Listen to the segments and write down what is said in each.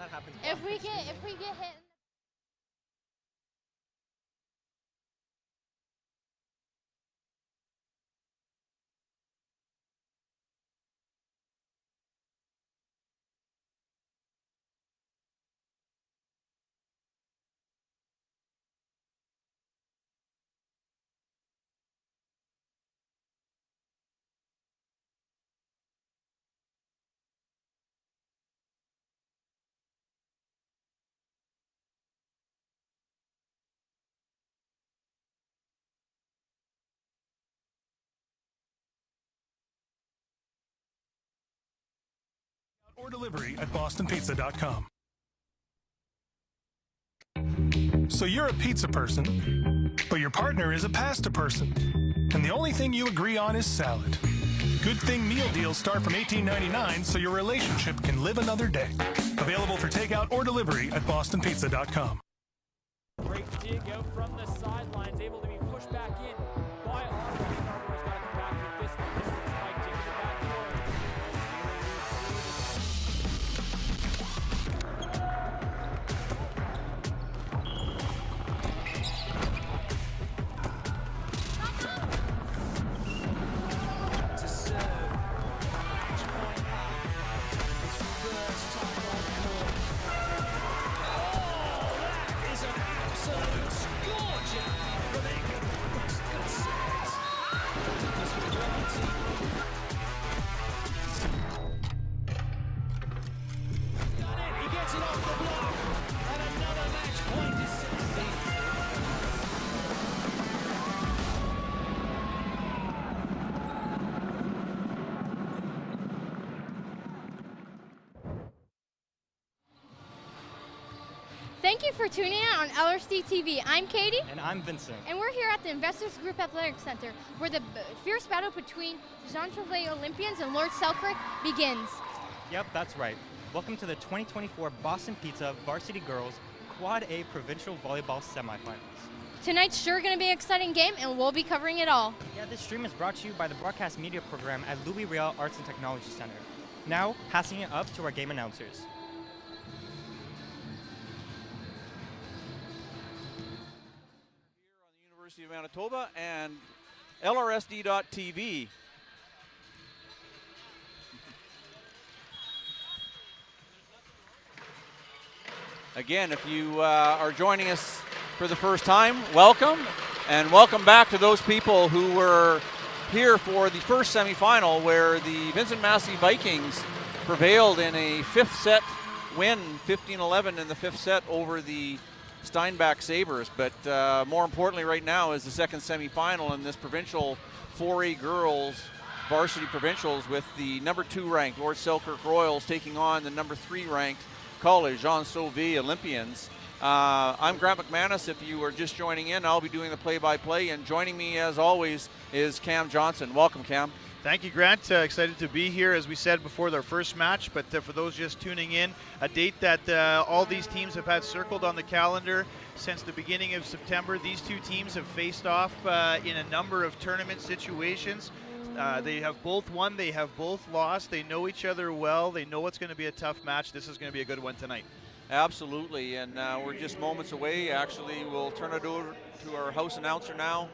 that happens. If we get hit. Or delivery at bostonpizza.com. So you're a pizza person, but your partner is a pasta person, and the only thing you agree on is salad. Good thing meal deals start from $18.99 so your relationship can live another day. Available for takeout or delivery at bostonpizza.com. Great dig out from the sidelines, able to be pushed back in by Ottawa. Scarborough's got to come back with this one. This one's spiked into the back door. Thank you for tuning in on LRSD TV. I'm Katie. And I'm Vincent. And we're here at the Investors Group Athletic Center, where the fierce battle between Jean Trevay Olympians and Lord Selkirk begins. Yep, that's right. Welcome to the 2024 Boston Pizza Varsity Girls Quad A Provincial Volleyball Semifinals. Tonight's sure going to be an exciting game, and we'll be covering it all. Yeah, this stream is brought to you by the Broadcast Media Program at Riel Arts and Technology Center. Now, passing it up to our game announcers. University of Manitoba and LRSD.TV. Again, if you are joining us for the first time, welcome, and welcome back to those people who were here for the first semifinal where the Vincent Massey Vikings prevailed in a fifth set win, 15-11 in the fifth set over the Steinbach Sabres. But more importantly right now is the second semifinal in this provincial 4A girls varsity provincials with the number 2 ranked Lord Selkirk Royals taking on the number 3 ranked College Jean Sauvé Olympians. I'm Grant McManus. If you are just joining in, I'll be doing the play-by-play, and joining me as always is Cam Johnson. Welcome, Cam. Thank you, Grant. Excited to be here, as we said before, their first match. But for those just tuning in, a date that all these teams have had circled on the calendar since the beginning of September. These two teams have faced off in a number of tournament situations. They have both won, they have both lost. They know each other well. They know it's going to be a tough match. This is going to be a good one tonight. Absolutely, and we're just moments away. Actually, we'll turn it over to our house announcer now,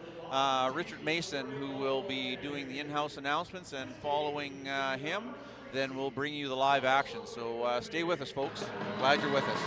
Richard Mason, who will be doing the in-house announcements, and following him, then we'll bring you the live action. So stay with us, folks. Glad you're with us.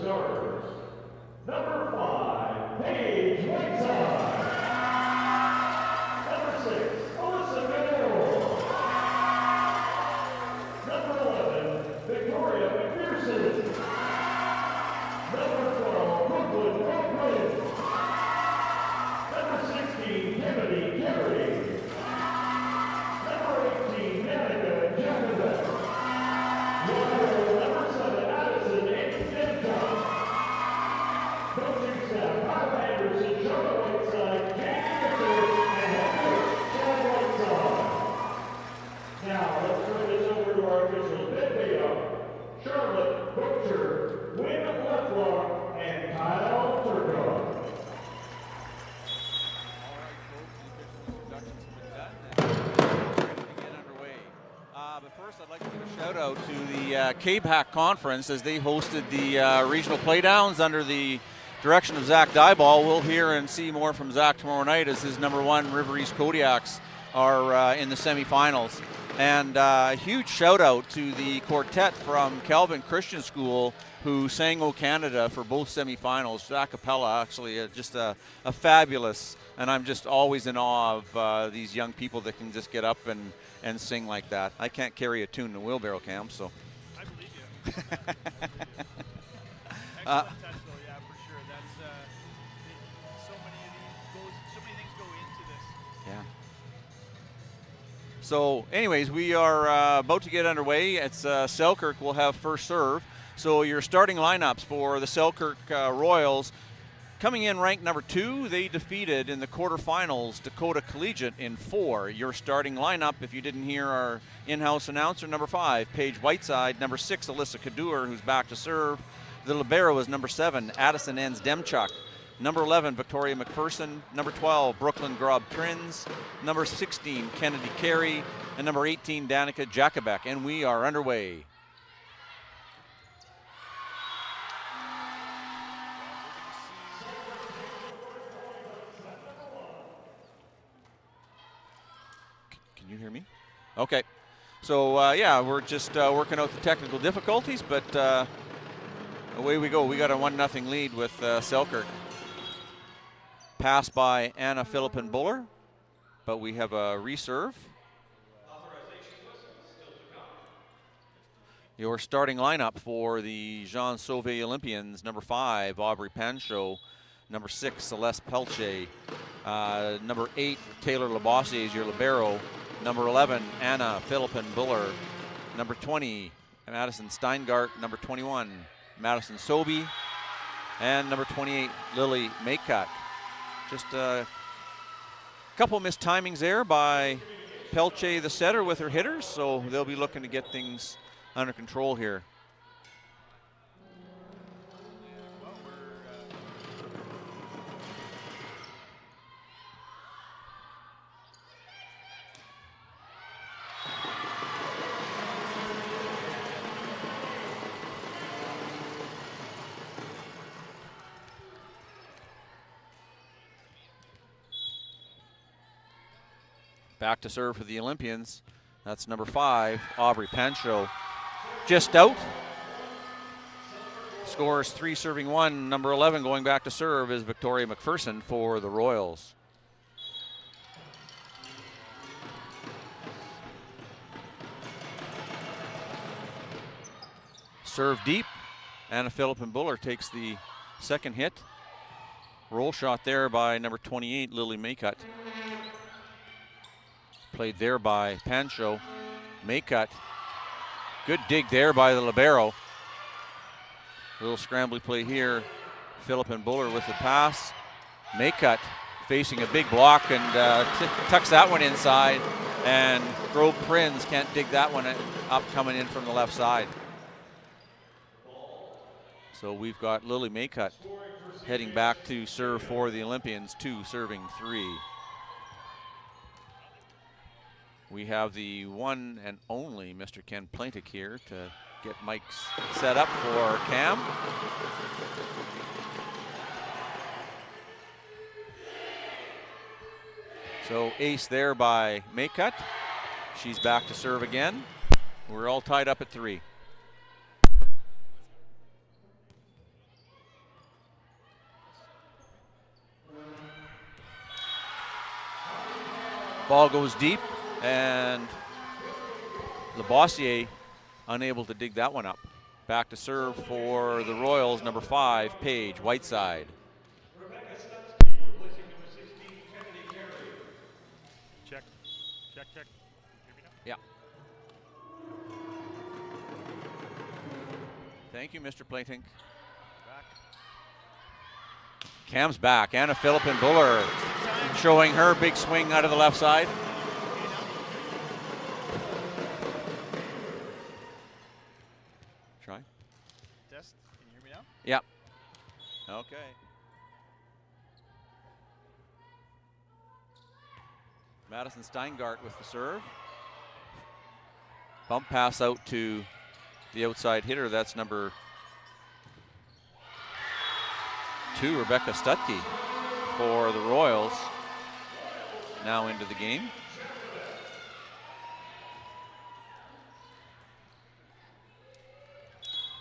starters. Number 5, Paige Whiteside. Number 6, Alyssa Middle. Number 11, Victoria McPherson. Number 12, Brooklyn Brooklyn. Number 16, Kennedy Kerry. Number 18, Danica Jacobet. Number 7, Addison Anthem. Coaching staff, Bob Anderson, Charlotte Whiteside, Jamie Victor, and head coach, Chad Whiteside. Now, let's turn this over to our officials, Ben Bayoff, Charlotte Butcher, Wynn Leflock, and Kyle Turcotte. But first, I'd like to give a shout out to the CABHAC conference as they hosted the regional playdowns under the direction of Zach Dyball. We'll hear and see more from Zach tomorrow night as his number 1 River East Kodiaks are in the semifinals. And a huge shout out to the quartet from Calvin Christian School who sang O Canada for both semifinals. A cappella, actually, just a fabulous, and I'm just always in awe of these young people that can just get up and sing like that. I can't carry a tune in a wheelbarrow, Cam, so. I believe you. Excellent touch, though, yeah, for sure. That's so many things go into this. Yeah. So, anyways, we are about to get underway. It's Selkirk will have first serve. So your starting lineups for the Selkirk Royals. Coming in ranked number 2, they defeated in the quarterfinals Dakota Collegiate in 4. Your starting lineup, if you didn't hear our in-house announcer, number 5, Paige Whiteside. Number 6, Alyssa Kadur, who's back to serve. The libero is number 7, Addison Enns Demchuk. Number 11, Victoria McPherson. Number 12, Brooklyn Grob Trins. Number 16, Kennedy Carey. And number 18, Danica Jacobek. And we are underway. Can you hear me? Okay. So, yeah, we're just working out the technical difficulties, but away we go. We got a 1-0 lead with Selkirk. Pass by Anna Philippin Buller, but we have a reserve. Your starting lineup for the Jean Sauvé Olympians: number 5, Aubrey Pancho. Number 6, Celeste Pelche. Number 8, Taylor Labossiere is your libero. Number 11, Anna Philippin Buller. Number 20, Madison Steingart. Number 21, Madison Sobey. And number 28, Lily Maycutt. Just a couple missed timings there by Pelche, the setter, with her hitters, so they'll be looking to get things under control here. Back to serve for the Olympians. That's number 5, Aubrey Pancho. Just out. Scores 3 serving 1. Number 11 going back to serve is Victoria McPherson for the Royals. Serve deep. Anna Philippin Buller takes the second hit. Roll shot there by number 28, Lily Maycutt. Played there by Pancho. Maycutt. Good dig there by the libero. Little scrambly play here. Philippin Buller with the pass. Maycutt facing a big block and tucks that one inside. And Grove Prinz can't dig that one up, coming in from the left side. So we've got Lily Maycutt heading back to serve for the Olympians, 2 serving 3. We have the one and only Mr. Ken Plaintick here to get mics set up for Cam. So ace there by Maycutt. She's back to serve again. We're all tied up at 3. Ball goes deep, and Labossiere unable to dig that one up. Back to serve for the Royals, number 5, Paige Whiteside. Check. Check, check. Hear me now? Yeah. Thank you, Mr. Playtink. Cam's back. Anna Philippin Buller showing her big swing out of the left side. Try. Test. Can you hear me now? Yep. Okay. Madison Steingart with the serve. Bump pass out to the outside hitter. That's number 2, Rebecca Stutke for the Royals. Now into the game.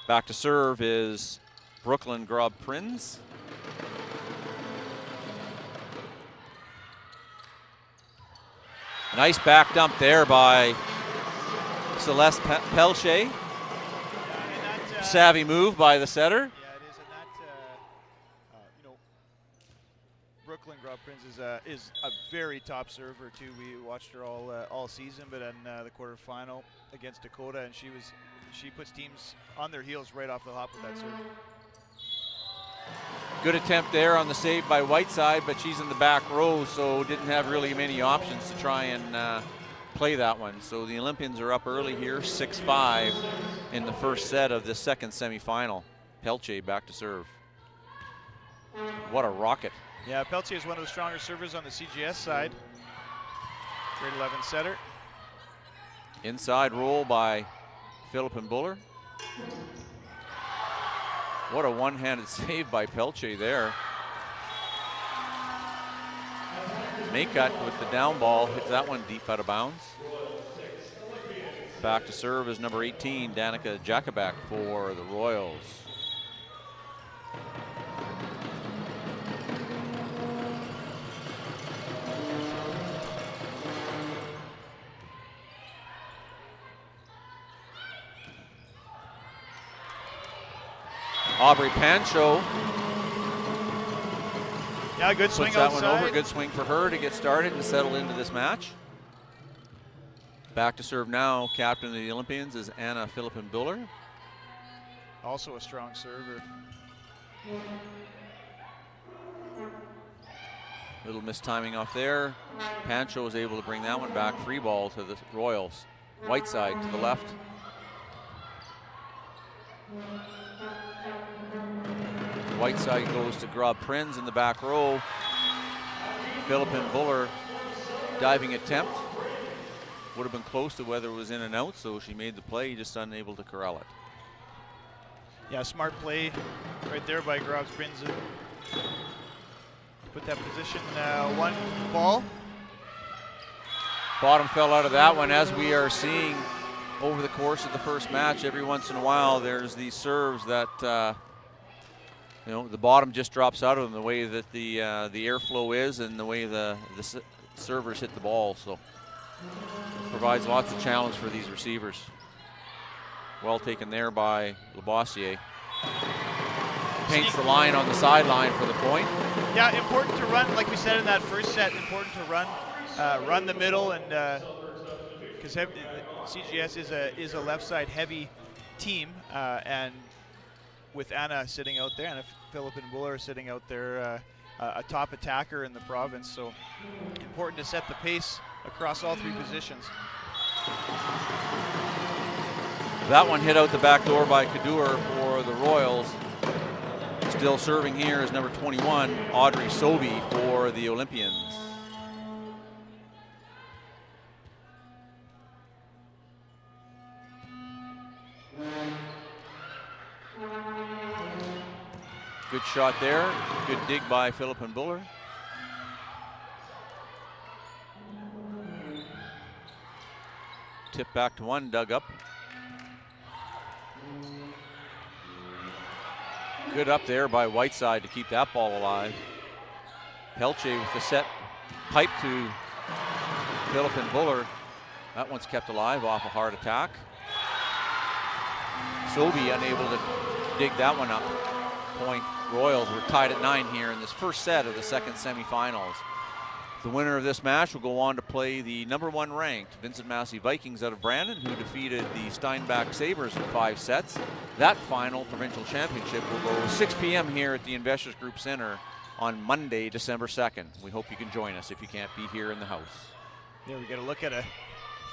Back to serve is Brooklyn Grob-Prinz. Nice back dump there by Celeste Pelche. Savvy move by the setter. Yeah, it is, and that Brooklyn Grob-Prinz is a very top server too. We watched her all season, but in the quarterfinal against Dakota, and she puts teams on their heels right off the hop with that serve. Good attempt there on the save by Whiteside, but she's in the back row, so didn't have really many options to try and play that one. So the Olympians are up early here, 6-5 in the first set of the second semifinal. Pelche back to serve. What a rocket. Yeah, Pelche is one of the stronger servers on the CGS side. Grade 11 setter. Inside roll by Philippin Buller. What a one-handed save by Pelche there. Maycutt with the down ball hits that one deep out of bounds. Back to serve is number 18, Danica Jakabak for the Royals. Aubrey Pancho. Yeah, good swing puts that outside. one over. Good swing for her to get started and settle into this match. Back to serve now, captain of the Olympians is Anna Philippin Buller. Also a strong server. Little mistiming off there. Pancho was able to bring that one back. Free ball to the Royals. Whiteside to the left. Whiteside goes to Grob-Prinz in the back row. Philippin Buller diving attempt. Would have been close to whether it was in and out, so she made the play, just unable to corral it. Yeah, smart play right there by Grob-Prinz. Put that position one ball. Bottom fell out of that one, as we are seeing over the course of the first match. Every once in a while, there's these serves that the bottom just drops out of them, the way that the airflow is and the way the servers hit the ball. So provides lots of challenge for these receivers. Well taken there by Labossiere. Paints the line on the sideline for the point. Yeah, important to run, like we said in that first set, important to run the middle, and because CGS is a left side heavy team, and with Anna sitting out there, and Philippin Buller sitting out there, a top attacker in the province, so important to set the pace across all three positions. That one hit out the back door by Kadur for the Royals. Still serving here is number 21, Audrey Sobey for the Olympians. Good shot there. Good dig by Philippin Buller. Tip back to one, dug up. Good up there by Whiteside to keep that ball alive. Pelche with the set pipe to Philippine Buller. That one's kept alive off a hard attack. Sobey unable to dig that one up. Point Royals. We're tied at 9 here in this first set of the second semifinals. The winner of this match will go on to play the #1 ranked Vincent Massey Vikings out of Brandon, who defeated the Steinbach Sabres in 5 sets. That final provincial championship will go 6 p.m. here at the Investors Group Center on Monday, December 2nd. We hope you can join us if you can't be here in the house. There we get a look at a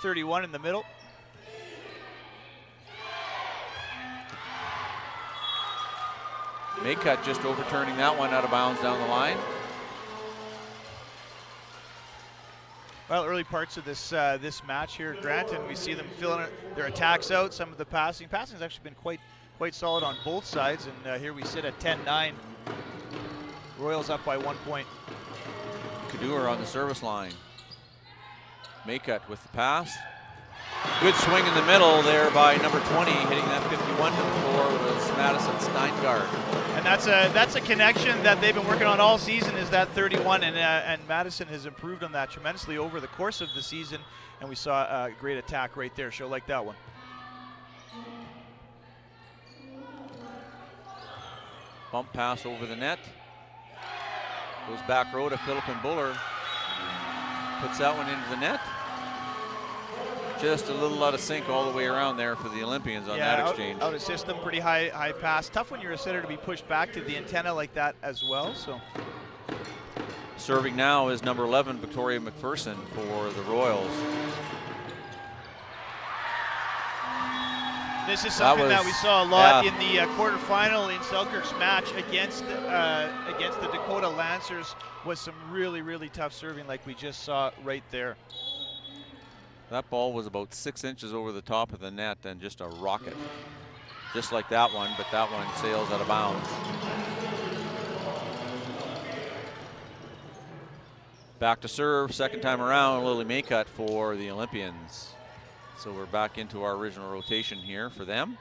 31 in the middle. Maycutt just overturning that one out of bounds down the line. Well, early parts of this this match here, Grant, and we see them filling their attacks out. Some of the passing has actually been quite solid on both sides, and here we sit at 10-9. Royals up by 1 point. Kadewar on the service line. Maycutt with the pass. Good swing in the middle there by number 20, hitting that 51 to the floor was Madison Steingart. And that's a connection that they've been working on all season, is that 31, and Madison has improved on that tremendously over the course of the season, and we saw a great attack right there. She'll like that one. Bump pass over the net. Goes back row to Philippine Buller. Puts that one into the net. Just a little out of sync all the way around there for the Olympians on that exchange. Out of system, pretty high pass. Tough when you're a setter to be pushed back to the antenna like that as well. So serving now is number 11, Victoria McPherson for the Royals. This is something that we saw a lot in the quarterfinal in Selkirk's match against the Dakota Lancers, was some really tough serving like we just saw right there. That ball was about 6 inches over the top of the net and just a rocket. Just like that one, but that one sails out of bounds. Back to serve, second time around, Lily Maycutt for the Olympians. So we're back into our original rotation here for them.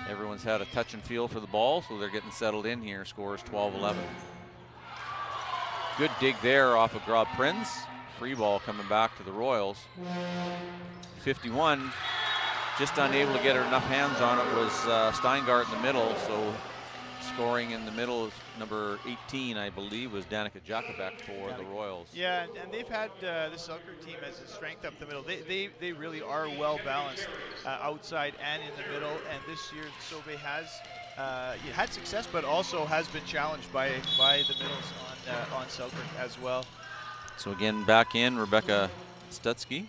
Everyone's had a touch and feel for the ball, so they're getting settled in here. Scores 12-11. Good dig there off of Grob Prinz. Free ball coming back to the Royals. 51, just unable to get her enough hands on it was Steingart in the middle, so scoring in the middle of number 18, I believe, was Danica Jakubek for the Royals. Yeah, and they've had the Selkirk team as a strength up the middle. They really are well balanced outside and in the middle, and this year Sobe has had success, but also has been challenged by the middles on Selkirk as well. So again, back in Rebecca Stutzky.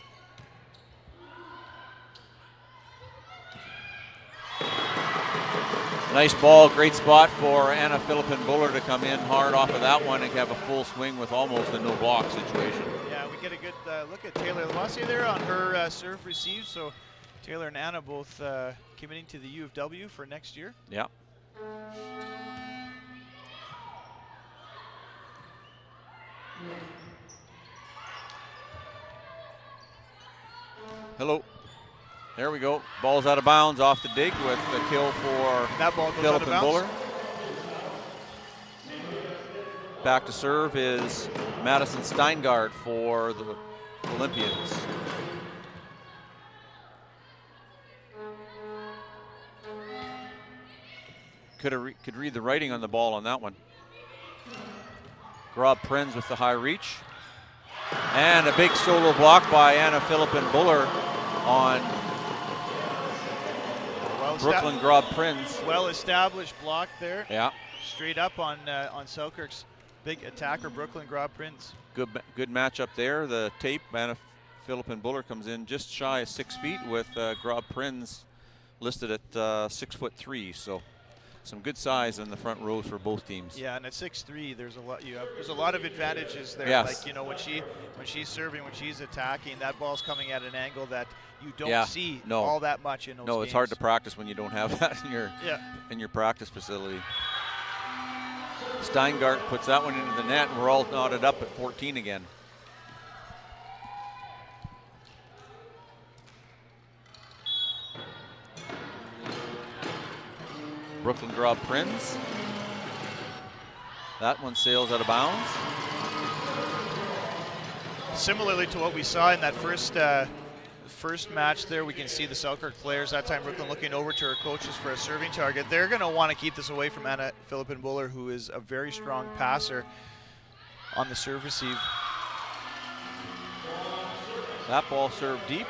Nice ball, great spot for Anna Philippine Buller to come in hard off of that one and have a full swing with almost a no block situation. Yeah, we get a good look at Taylor Lavassie there on her serve receive. So Taylor and Anna both committing to the U of W for next year. Yeah. Hello. There we go. Ball's out of bounds off the dig with the kill for Philippine Buller. Back to serve is Madison Steingart for the Olympians. Could read the writing on the ball on that one. Grob Prinz with the high reach. And a big solo block by Anna Philippine Buller on Brooklyn Grob Prinz. Well-established block there. Yeah. Straight up on Selkirk's big attacker, Brooklyn Grob Prinz. Good matchup there. The tape, Anna Philippine Buller comes in just shy of 6 feet with Grob Prinz listed at 6'3", so some good size in the front rows for both teams. Yeah, and at 6'3", there's a lot of advantages there. Yes. Like, you know, when she's serving, when she's attacking, that ball's coming at an angle that you don't see all that much in those games. It's hard to practice when you don't have that in your practice facility. Steingart puts that one into the net, and we're all knotted up at 14 again. Brooklyn Grob Prinz. That one sails out of bounds. Similarly to what we saw in that first match there, we can see the Selkirk players, that time Brooklyn looking over to her coaches for a serving target. They're going to want to keep this away from Anna Philippin-Buller, who is a very strong passer on the serve receive. That ball served deep,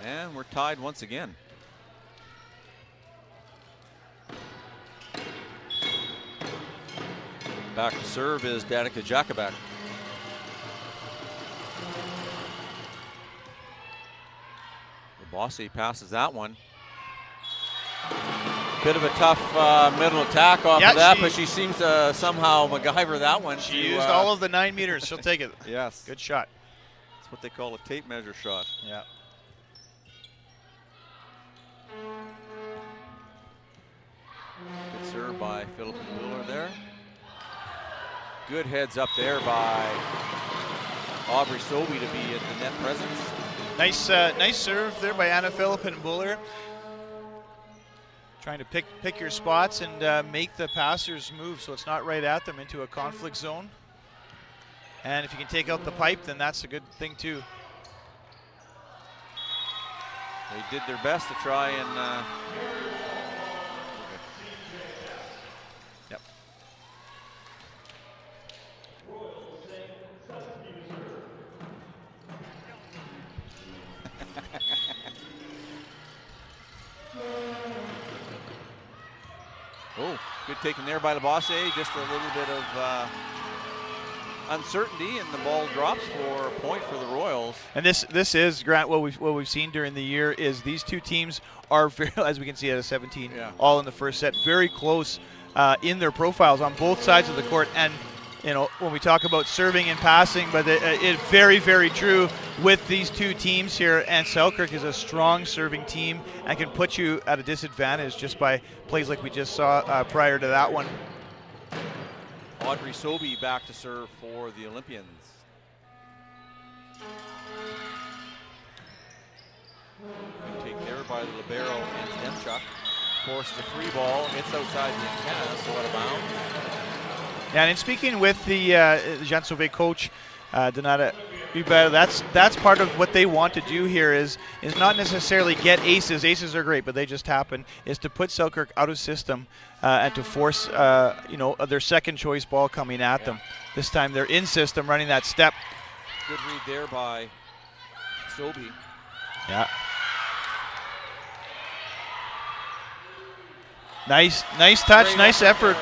and we're tied once again. Back to serve is Danica Jakabek. Bossy passes that one. Bit of a tough middle attack off of that, but she seems to somehow MacGyver that one. She used all of the 9 meters. She'll take it. Yes. Good shot. That's what they call a tape measure shot. Yeah. Good serve by Philippin-Buller there. Good heads up there by Aubrey Sobey to be at the net presence. Nice serve there by Anna Philippin-Buller. Trying to pick your spots and make the passers move so it's not right at them into a conflict zone. And if you can take out the pipe, then that's a good thing too. They did their best to try and oh, good taken there by Labosse. Just a little bit of uncertainty, and the ball drops for a point for the Royals. And this is, Grant, what we've seen during the year is these two teams are very, as we can see at a 17, all in the first set, very close in their profiles on both sides of the court. And you know, when we talk about serving and passing, but it's very, very true with these two teams here. And Selkirk is a strong serving team and can put you at a disadvantage just by plays like we just saw prior to that one. Audrey Sobey back to serve for the Olympians. Good take there by the libero and Demchuk. Forces a free ball. It's outside the antenna, so out of bounds. Yeah, and in speaking with the Jean Sauvé coach, Donata Hubert, that's part of what they want to do here is not necessarily get aces. Aces are great, but they just happen. Is to put Selkirk out of system and to force you know, their second choice ball coming at them. This time they're in system, running that step. Good read there by Sobey. Yeah. Nice touch, Great nice effort.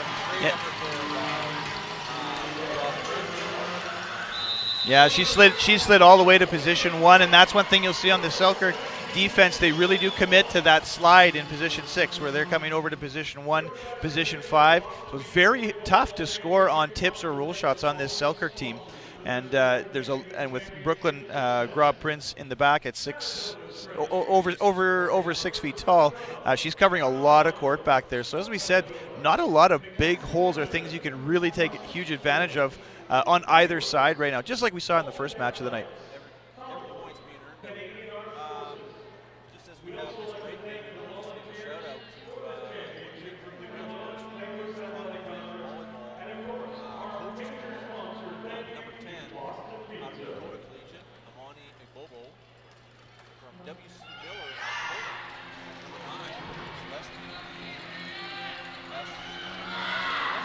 Yeah, she slid all the way to position 1, and that's one thing you'll see on the Selkirk defense. They really do commit to that slide in position 6, where they're coming over to position 1, position 5. So it's very tough to score on tips or roll shots on this Selkirk team. And and with Brooklyn Grob Prince in the back at over 6 feet tall, she's covering a lot of court back there. So as we said, not a lot of big holes or things you can really take huge advantage of on either side right now, just like we saw in the first match of the night. Every point's being earned. Just as we have this break, maybe we'll just give a shout out to number 10 out of Dakota Collegiate, Amani Igbobo, from WC Miller at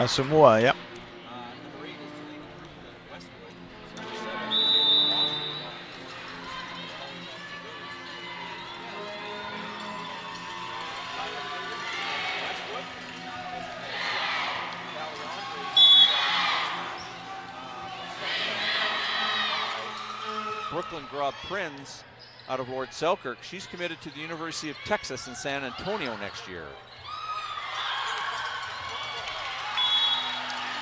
number 9, Samoa, yep. Number 8 is Delaney Westwood. Number 7 Brooklyn Grob Prinz out of Lord Selkirk. She's committed to the University of Texas in San Antonio next year.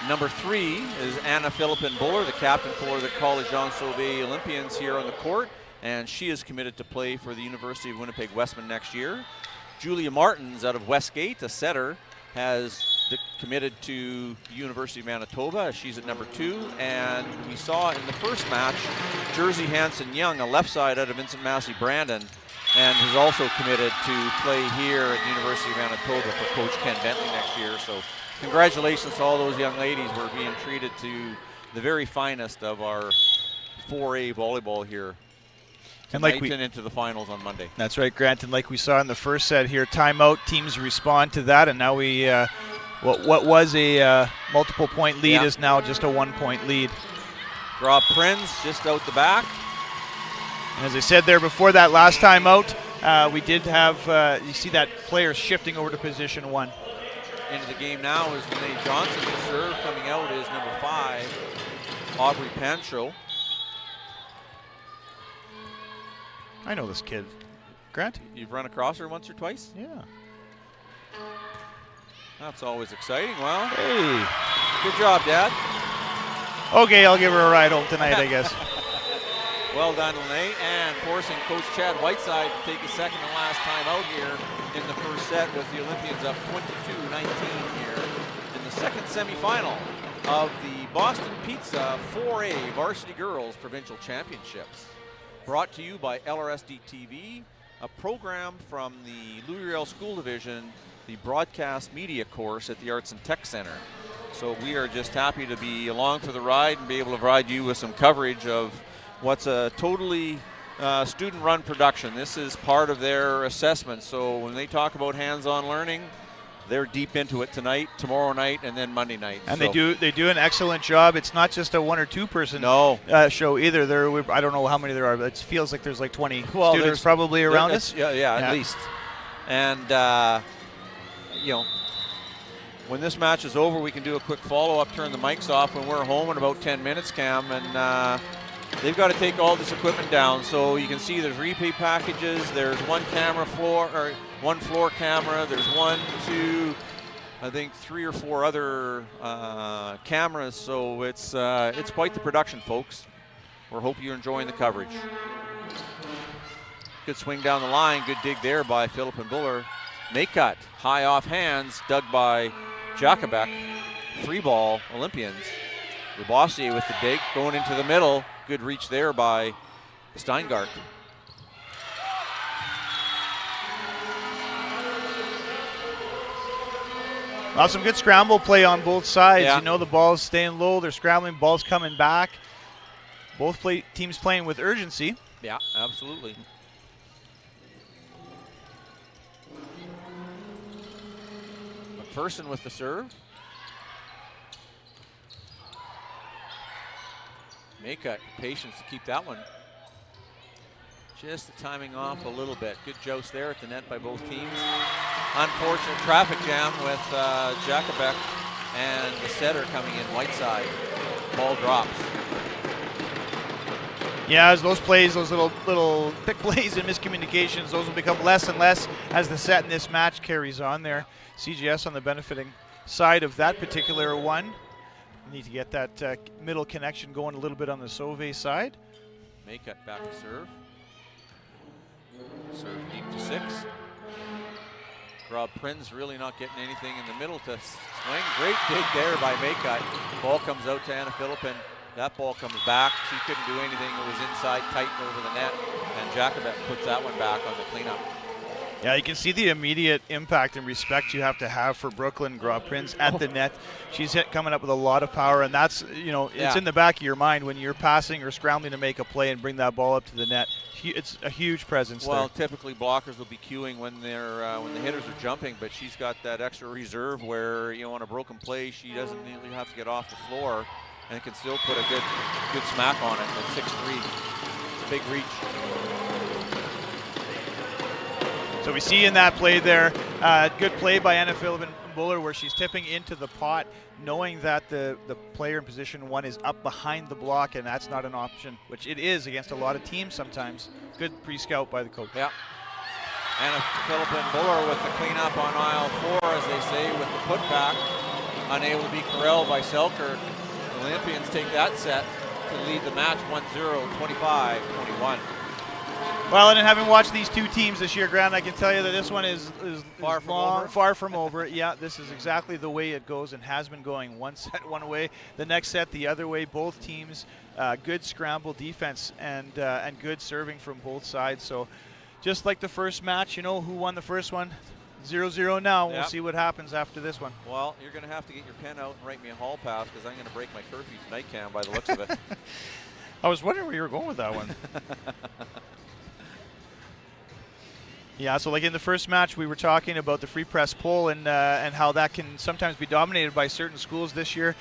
Number 3 is Anna Philippin-Buller, the captain for the College Jean Sauvé Olympians here on the court, and she is committed to play for the University of Winnipeg Westman next year. Julia Martins out of Westgate, a setter, has committed to the University of Manitoba. She's at number 2, and we saw in the first match Jersey Hanson-Young, a left side out of Vincent Massey Brandon, and has also committed to play here at the University of Manitoba for Coach Ken Bentley next year. So congratulations to all those young ladies. We're being treated to the very finest of our 4A volleyball here And tonight like we, and into the finals on Monday. that's right, Grant. And like we saw in the first set here, timeout, teams respond to that, and now we what was a multiple point lead is now just a 1 point lead. Rob Prinz just out the back. And as I said there before that last timeout, we did have, you see that player shifting over to position 1. Into the game now is Renee Johnson. The serve coming out is number 5, Aubrey Pancho. I know this kid. Grant? You've run across her once or twice? Yeah. That's always exciting. Well, Hey. good job, Dad. Okay, I'll give her a ride home tonight, I guess. Well done, Lene, and forcing Coach Chad Whiteside to take his second and last time out here in the first set with the Olympians up 22-19 here in the second semifinal of the Boston Pizza 4A Varsity Girls Provincial Championships. Brought to you by LRSD TV, a program from the Riel School Division, the Broadcast Media course at the Arts and Tech Center. So we are just happy to be along for the ride and be able to provide you with some coverage of what's a totally student-run production. This is part of their assessment. So when they talk about hands-on learning, they're deep into it tonight, tomorrow night, and then Monday night. And so they do an excellent job. It's not just a 1 or 2 person show either. I don't know how many there are, but it feels like there's like 20 students probably around us. Yeah, at least. And you know, when this match is over, we can do a quick follow-up, turn the mics off when we're home in about 10 minutes, Cam, and they've got to take all this equipment down. So you can see there's replay packages, there's one floor camera, there's 1, 2, I think 3 or 4 other cameras. So it's quite the production, folks. We hope you're enjoying the coverage. Good swing down the line, good dig there by Phillip and Buller. Make cut, high off hands, dug by Jacobek. Free ball, Olympians. Labossier with the dig, going into the middle. Good reach there by Steingart. Well, some good scramble play on both sides. Yeah. You know, the ball's staying low, they're scrambling, ball's coming back. Both teams playing with urgency. Yeah, absolutely. McPherson with the serve. Maycutt, patience to keep that one. Just the timing off a little bit. Good joust there at the net by both teams. Unfortunate traffic jam with Jacobek and the setter coming in Whiteside. Ball drops. Yeah, as those plays, those little pick plays and miscommunications, those will become less and less as the set in this match carries on there. CGS on the benefiting side of that particular one. Need to get that middle connection going a little bit on the Sauvé side. Maycutt back to serve. Serve deep to 6. Rob Prinz really not getting anything in the middle to swing. Great dig there by Maycutt. Ball comes out to Anna Philippin. That ball comes back. She couldn't do anything. It was inside, tight over the net. And Jacobek puts that one back on the cleanup. Yeah, you can see the immediate impact and respect you have to have for Brooklyn Grob Prinz at the net. She's coming up with a lot of power, and that's, you know, it's in the back of your mind when you're passing or scrambling to make a play and bring that ball up to the net. It's a huge presence there. Well, typically blockers will be queuing when they're when the hitters are jumping, but she's got that extra reserve where, you know, on a broken play, she doesn't really have to get off the floor and can still put a good smack on it at 6'3". It's a big reach. So we see in that play there, good play by Anna Philippin Buller where she's tipping into the pot, knowing that the player in position 1 is up behind the block, and that's not an option, which it is against a lot of teams sometimes. Good pre-scout by the coach. Yeah. Anna Philippin Buller with the cleanup on aisle 4, as they say, with the putback. Unable to beat Riel by Selkirk. The Olympians take that set to lead the match 1-0, 25-21. Well, and having watched these two teams this year, Grant, I can tell you that this one is far from over. Yeah, this is exactly the way it goes and has been going. One set one way, the next set the other way. Both teams, good scramble defense and good serving from both sides. So just like the first match, you know who won the first one? 0-0 now. We'll see what happens after this one. Well, you're going to have to get your pen out and write me a hall pass because I'm going to break my curfew tonight, Cam, by the looks of it. I was wondering where you were going with that one. Yeah, so like in the first match, we were talking about the free press pole and how that can sometimes be dominated by certain schools. This year,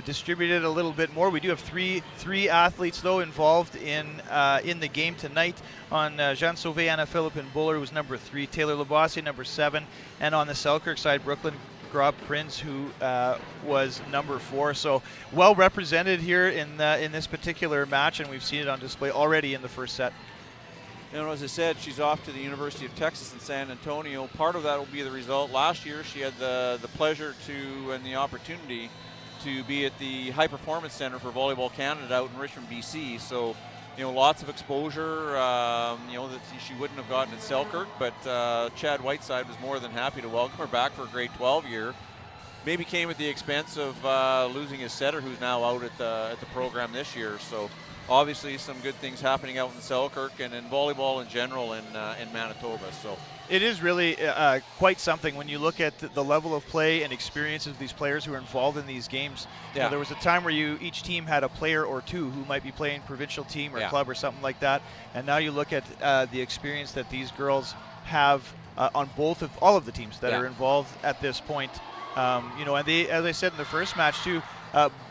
distributed a little bit more. We do have three athletes though involved in the game tonight. On Jean Sauvé, Anna Philippe and Buller was number 3, Taylor Labossier number 7, and on the Selkirk side, Brooklyn Grob Prince, who was number 4. So well represented here in this particular match, and we've seen it on display already in the first set. You know, as I said, she's off to the University of Texas in San Antonio. Part of that will be the result. Last year, she had the pleasure to and the opportunity to be at the High Performance Center for Volleyball Canada out in Richmond, BC. So, you know, lots of exposure, you know, that she wouldn't have gotten at Selkirk, but Chad Whiteside was more than happy to welcome her back for a grade 12 year. Maybe came at the expense of losing his setter, who's now out at the program this year. So obviously some good things happening out in Selkirk and in volleyball in general in Manitoba. So it is really quite something when you look at the level of play and experience of these players who are involved in these games. Yeah. You know, there was a time where each team had a player or two who might be playing provincial team or club or something like that, and now you look at the experience that these girls have on all of the teams that are involved at this point. You know, and they, as I said in the first match too,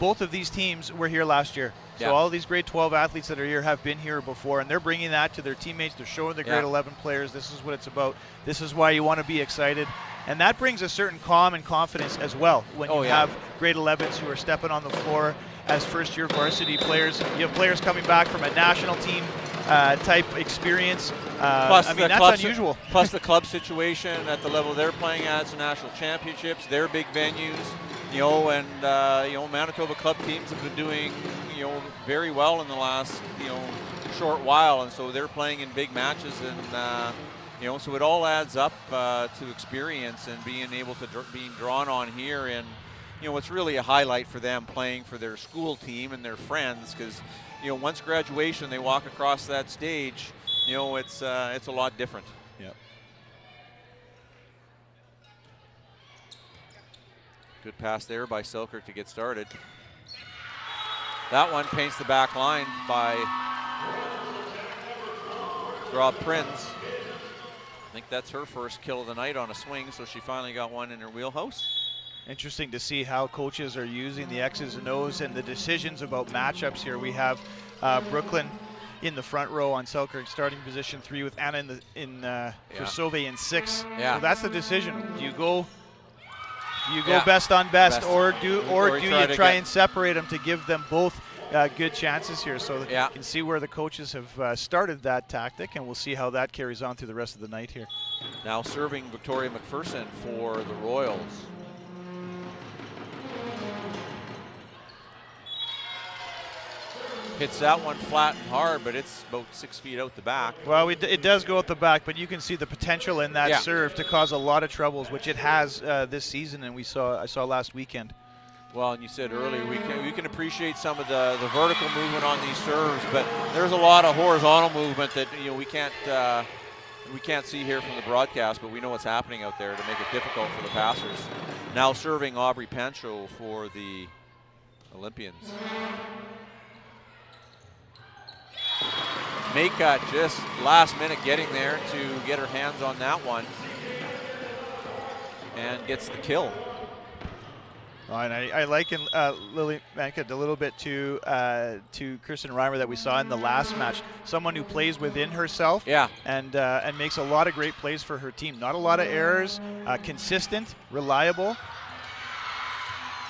both of these teams were here last year. So all these grade 12 athletes that are here have been here before, and they're bringing that to their teammates. They're showing the grade 11 players this is what it's about. This is why you want to be excited. And that brings a certain calm and confidence as well when you have grade 11s who are stepping on the floor as first-year varsity players. You have players coming back from a national team type experience. Plus, I mean, that's unusual. Plus the club situation at the level they're playing at, some national championships, they're big venues. You know, and you know, Manitoba club teams have been doing, you know, very well in the last, you know, short while, and so they're playing in big matches, and you know, so it all adds up to experience and being able to being drawn on here, and you know, it's really a highlight for them playing for their school team and their friends, because you know, once graduation, they walk across that stage, you know, it's a lot different. Yeah. Good pass there by Selkirk to get started. That one paints the back line by Grob Prinz. I think that's her first kill of the night on a swing, so she finally got one in her wheelhouse. Interesting to see how coaches are using the X's and O's and the decisions about matchups here. We have Brooklyn in the front row on Selkirk starting position 3 with Anna for Sauvé in 6. Yeah. So that's the decision. Do you go best on best, or do you try and separate them to give them both good chances here? So you can see where the coaches have started that tactic, and we'll see how that carries on through the rest of the night here. Now serving Victoria McPherson for the Royals. Hits that one flat and hard, but it's about 6 feet out the back. Well, it does go out the back, but you can see the potential in that serve to cause a lot of troubles, which it has this season, and I saw last weekend. Well, and you said earlier we can appreciate some of the vertical movement on these serves, but there's a lot of horizontal movement that we can't see here from the broadcast, but we know what's happening out there to make it difficult for the passers. Now serving Aubrey Pancho for the Olympians. Maycutt just last minute getting there to get her hands on that one and gets the kill. Oh, and I liken Lily Maycutt a little bit to Kirsten Reimer that we saw in the last match. Someone who plays within herself and makes a lot of great plays for her team. Not a lot of errors, consistent, reliable.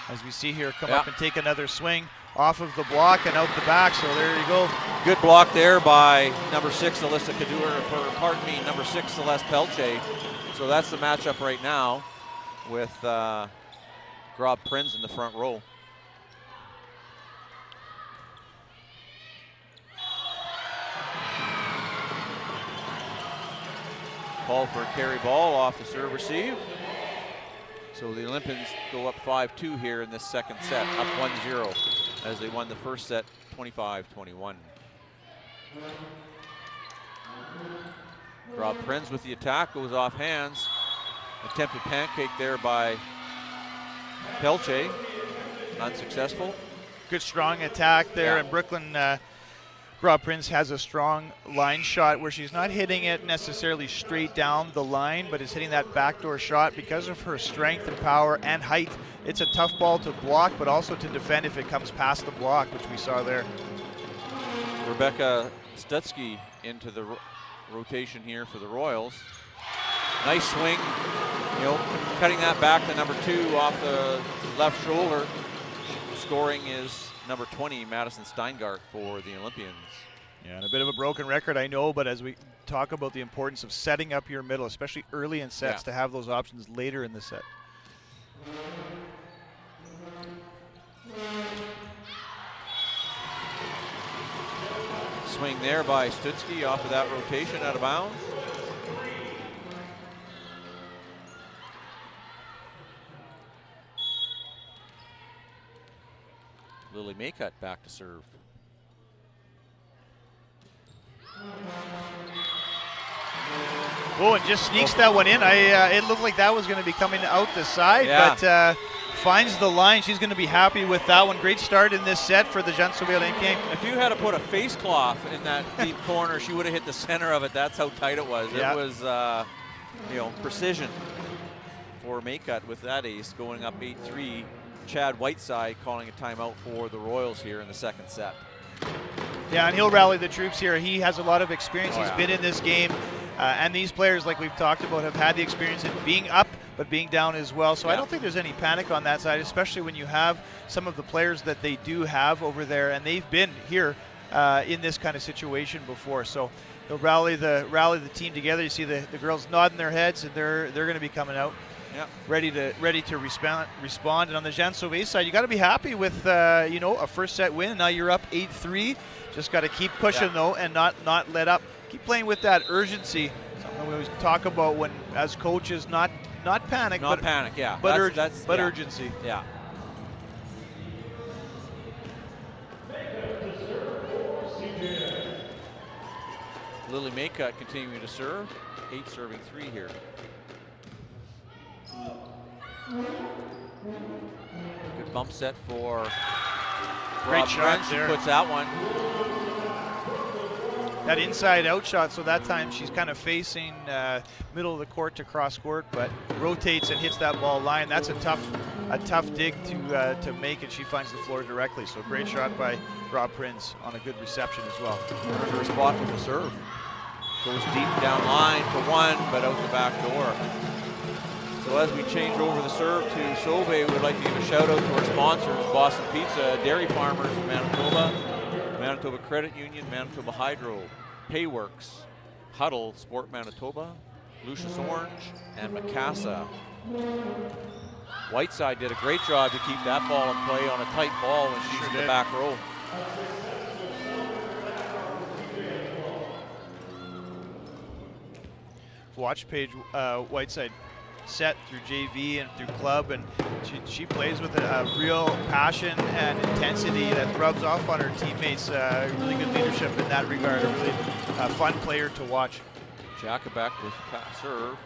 As we see here, come up and take another swing off of the block and out the back, so there you go. Good block there by number 6, Alyssa Kadur, number 6, Celeste Pelche. So that's the matchup right now with Grob Prinz in the front row. Call for a carry ball off the serve receive. So the Olympians go up 5-2 here in this second set, up 1-0 as they won the first set 25-21. Grob Prinz with the attack, goes off hands. Attempted pancake there by Pelche, unsuccessful. Good strong attack there, and Brooklyn Grob Prince has a strong line shot where she's not hitting it necessarily straight down the line, but is hitting that backdoor shot because of her strength and power and height. It's a tough ball to block, but also to defend if it comes past the block, which we saw there. Rebecca Stutzky into the rotation here for the Royals. Nice swing, cutting that back to number 2 off the left shoulder. Scoring is number 20, Madison Steingart, for the Olympians. Yeah, and a bit of a broken record, I know, but as we talk about the importance of setting up your middle, especially early in sets, to have those options later in the set. Swing there by Stutzky off of that rotation, out of bounds. Lily Maycutt back to serve. Oh, and just sneaks that one in. It looked like that was going to be coming out the side, but finds the line. She's going to be happy with that one. Great start in this set for the Jean Sauvé Olympiens. If you had to put a face cloth in that deep corner, she would have hit the center of it. That's how tight it was. Yeah. It was, precision for Maycutt with that ace, going up 8-3. Chad Whiteside calling a timeout for the Royals here in the second set. Yeah, and he'll rally the troops here. He has a lot of experience. He's been in this game. And these players, like we've talked about, have had the experience in being up but being down as well. So I don't think there's any panic on that side, especially when you have some of the players that they do have over there, and they've been here in this kind of situation before. So he'll rally the team together. You see the girls nodding their heads, and they're going to be coming out. Yep. Ready to respond. And on the Jean Sauvé side, you got to be happy with a first set win. Now you're up 8-3. Just got to keep pushing though, and not let up. Keep playing with that urgency. Something we always talk about when, as coaches, not panic, but panic, yeah. But urgency. Yeah. Lily Maycutt continuing to serve. 8 serving 3 here. Good bump set for Great shot She there. puts that one. That inside out shot, so that time she's kind of facing middle of the court to cross court, but rotates and hits that ball line. That's a tough dig to make, and she finds the floor directly. So great shot by Grob Prince on a good reception as well. Earned her spot with the serve. Goes deep down line for one, but out the back door. So as we change over the serve to Sauvé, we'd like to give a shout out to our sponsors, Boston Pizza, Dairy Farmers of Manitoba, Manitoba Credit Union, Manitoba Hydro, Payworks, Huddle, Sport Manitoba, Lucius Orange, and Macassa. Whiteside did a great job to keep that ball in play on a tight ball when she's in the back row. Watch Paige Whiteside set through JV and through club, and she plays with a real passion and intensity that rubs off on her teammates. Really good leadership in that regard. A really fun player to watch. Jacobek with pass serve.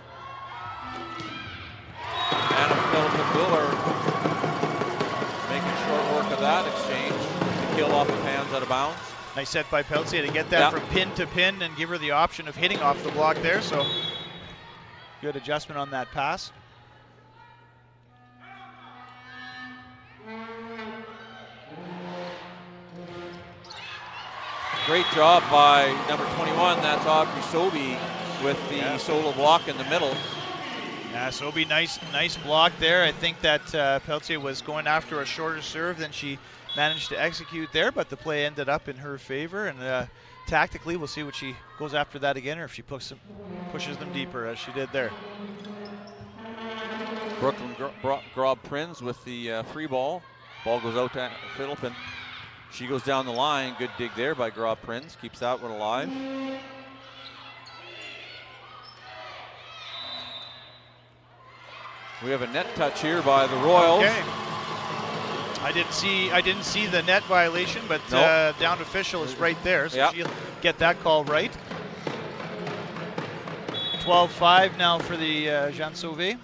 Anna Philippa Miller making short work of that exchange to kill off of hands out of bounds. Nice set by Peltier to get that from pin to pin and give her the option of hitting off the block there. So good adjustment on that pass. Great job by number 21, that's Audrey Sobey with the solo block in the middle. Yeah, Sobey, nice block there. I think that Peltier was going after a shorter serve than she managed to execute there, but the play ended up in her favor, and tactically we'll see what she goes after that again, or if she pushes them deeper as she did there. Brooklyn Grob Prinz with the free ball. Ball goes out to Philippin. She goes down the line. Good dig there by Grob Prinz. Keeps that one alive. We have a net touch here by the Royals. Okay. I didn't see the net violation, but down official is right there, so she'll get that call right. 12-5 now for the Jean Sauvé.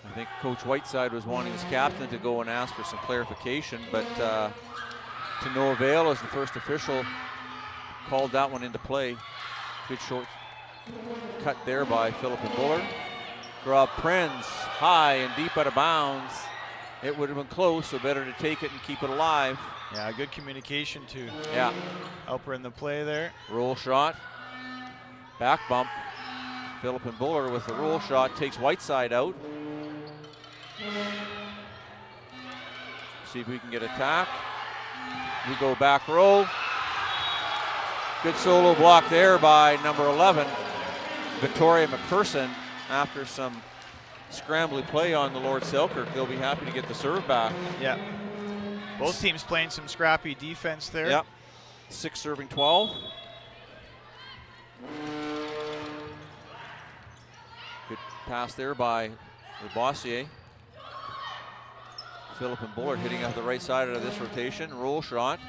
I think Coach Whiteside was wanting his captain to go and ask for some clarification, but to no avail as the first official called that one into play. Good short cut there by Philip and Buller. Grub Prinz high and deep out of bounds. It would have been close, so better to take it and keep it alive. Yeah, good communication to Yeah. help her in the play there. Roll shot. Back bump. Philip and Buller with the roll shot takes Whiteside out. See if we can get attack. We go back row. Good solo block there by number 11, Victoria McPherson. After some scrambly play on the Lord Selkirk, they'll be happy to get the serve back. Yeah. Both teams playing some scrappy defense there. Yep. 6 serving 12. Good pass there by Labossiere. Philip and Bullard hitting out the right side of this rotation. Roll shot.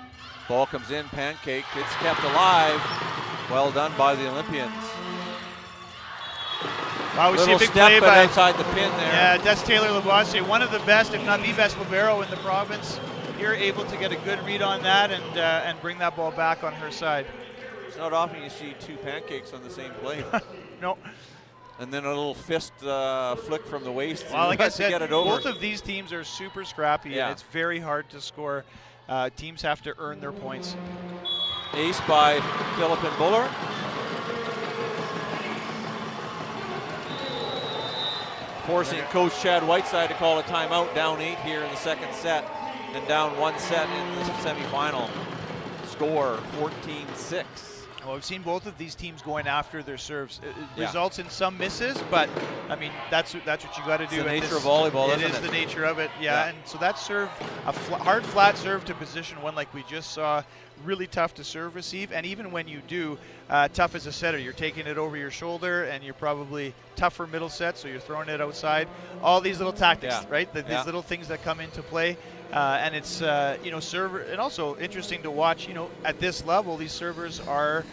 Ball comes in, pancake. It's kept alive. Well done by the Olympians. Wow, we see a Little big step play but by outside the pin there. Yeah, that's Taylor Labossiere, one of the best, if not the best libero in the province. You're able to get a good read on that and bring that ball back on her side. It's not often you see 2 pancakes on the same play. No. And then a little fist flick from the waist Well, like I to said, get it over. both of these teams are super scrappy, Yeah. and it's very hard to score. Teams have to earn their points. Ace by Philip and Buller. Forcing Coach Chad Whiteside to call a timeout, down 8 here in the second set, and down 1 set in the semifinal. Score 14-6. Well, we've seen both of these teams going after their serves. It Yeah. results in some misses, but I mean that's what you got to do. It's the And nature of volleyball, It isn't is it? the nature of it, yeah. Yeah. And so that serve, hard flat serve to position one like we just saw, really tough to serve receive. And even when you do, tough as a setter. You're taking it over your shoulder, and you're probably tougher middle set, so you're throwing it outside. All these little tactics, Yeah. right? These Yeah. little things that come into play. And it's server, and also interesting to watch. At this level, these servers are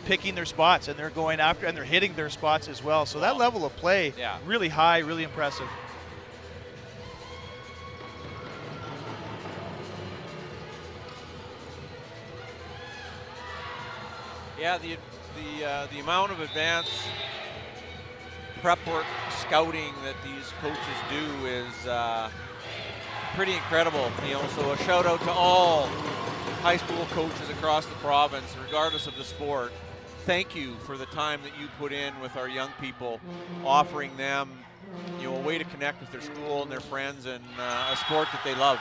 picking their spots, and they're going after, and they're hitting their spots as well. So that level of play, Yeah. really high, really impressive. Yeah, the amount of advanced prep work, scouting that these coaches do is pretty incredible. So a shout out to all high school coaches across the province, regardless of the sport. Thank you for the time that you put in with our young people, offering them a way to connect with their school and their friends, and a sport that they love.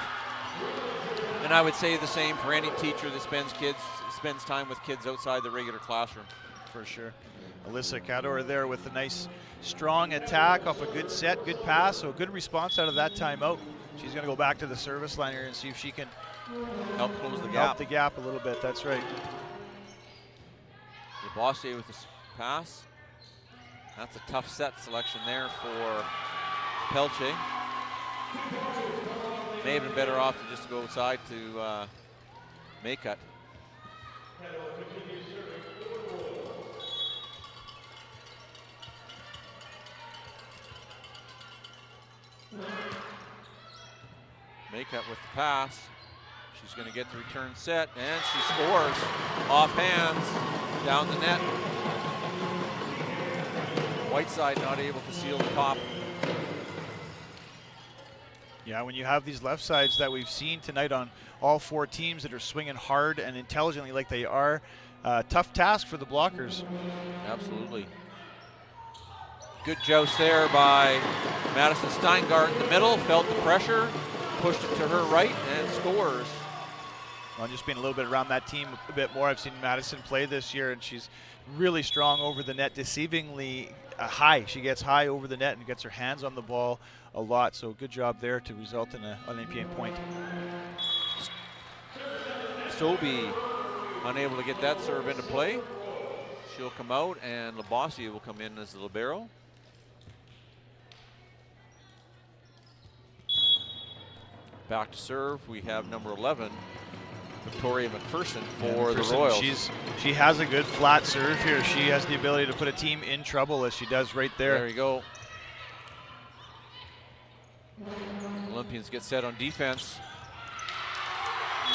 And I would say the same for any teacher that spends time with kids outside the regular classroom. For sure. Alyssa Cador there with a nice strong attack off a good set, good pass, so good response out of that timeout. She's going to go back to the service line here and see if she can Help close the help gap. the gap a little bit. That's right. Labossiere with this pass. That's a tough set selection there for Pelche. May have been better off to just go outside to Maycut. Maycut with the pass. She's going to get the return set, and she scores off hands down the net. Whiteside not able to seal the top. Yeah, when you have these left sides that we've seen tonight on all 4 teams that are swinging hard and intelligently like they are, tough task for the blockers. Absolutely. Good joust there by Madison Steingart in the middle, felt the pressure, pushed it to her right, and scores. Well, just being a little bit around that team a bit more. I've seen Madison play this year, and she's really strong over the net, deceivingly high. She gets high over the net and gets her hands on the ball a lot. So good job there to result in an Olympian point. Sobey unable to get that serve into play. She'll come out, and Labossiere will come in as the libero. Back to serve, we have number 11, Victoria McPherson for the Royals. She has a good flat serve here. She has the ability to put a team in trouble, as she does right there. There you go. Olympians get set on defense.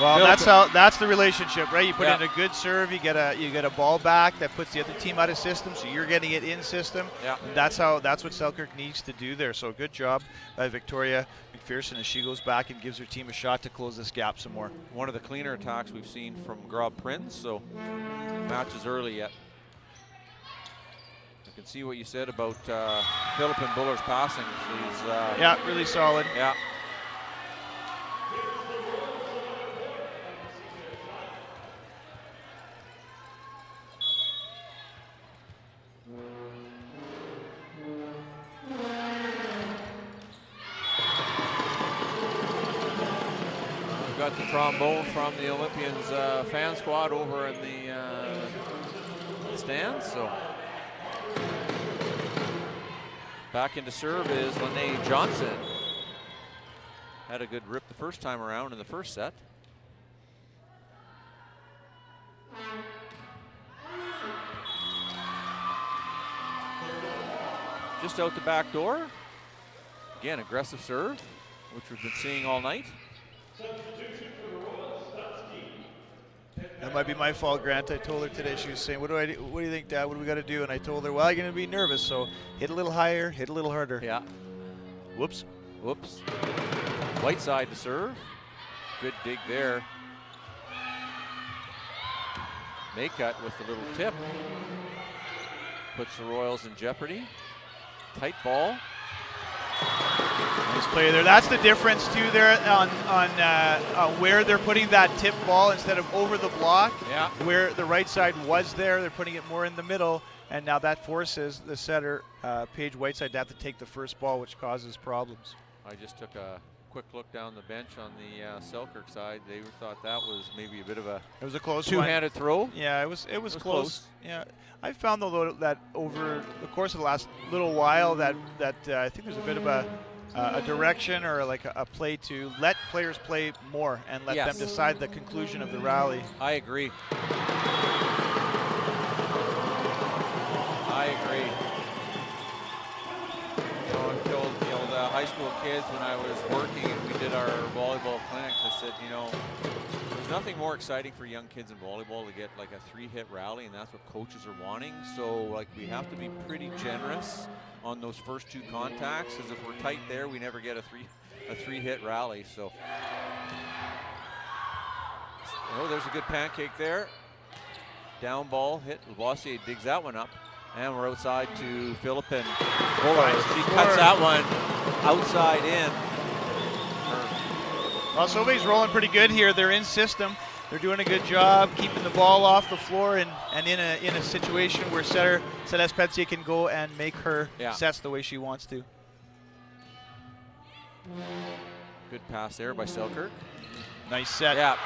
Well, Philippine. that's the relationship, right? You put Yeah. in a good serve, you get a ball back that puts the other team out of system, so you're getting it in system. Yeah. And that's what Selkirk needs to do there. So good job by Victoria McPherson as she goes back and gives her team a shot to close this gap some more. One of the cleaner attacks we've seen from Grob Prince, so match is early yet. You can see what you said about Philippine Buller's passing. She's Yeah, really solid. yeah. We've got the trombone from the Olympians fan squad over in the stands. So back into serve is Lene Johnson. Had a good rip the first time around in the first set. Just out the back door. Again, aggressive serve, which we've been seeing all night. That might be my fault, Grant. I told her today, she was saying, what do you think, Dad? What do we got to do? And I told her, well, you're going to be nervous, so hit a little higher, hit a little harder. Yeah. Whoops. Whoops. White side to serve. Good dig there. Maycutt with the little tip. Puts the Royals in jeopardy. Tight ball. Nice play there. That's the difference too there on where they're putting that tip ball instead of over the block. Yeah. Where the right side was there, they're putting it more in the middle, and now that forces the setter, Paige Whiteside, to have to take the first ball, which causes problems. I just took a quick look down the bench on the Selkirk side. They thought that was maybe a bit of a It was a close two-handed throw. Yeah, it was was close. close. Yeah, I found though that over the course of the last little while that I think there's a bit of a direction or like a play to let players play more and let Yes. them decide the conclusion of the rally. I agree. I agree. You know, I told the high school kids when I was working and we did our volleyball clinics, I said, you know, there's nothing more exciting for young kids in volleyball to get like a 3-hit rally, and that's what coaches are wanting. So like we have to be pretty generous on those first two contacts, because if we're tight there, we never get a 3-hit rally. So oh, there's a good pancake there. Down ball hit. Lavoisier digs that one up. And we're outside to Philippine Buller. She cuts that one outside in. Well, Sauve's rolling pretty good here. They're in system. They're doing a good job keeping the ball off the floor and in a situation where setter Celeste Petier can go and make her sets the way she wants to. Good pass there by Selkirk. Nice set. Yeah,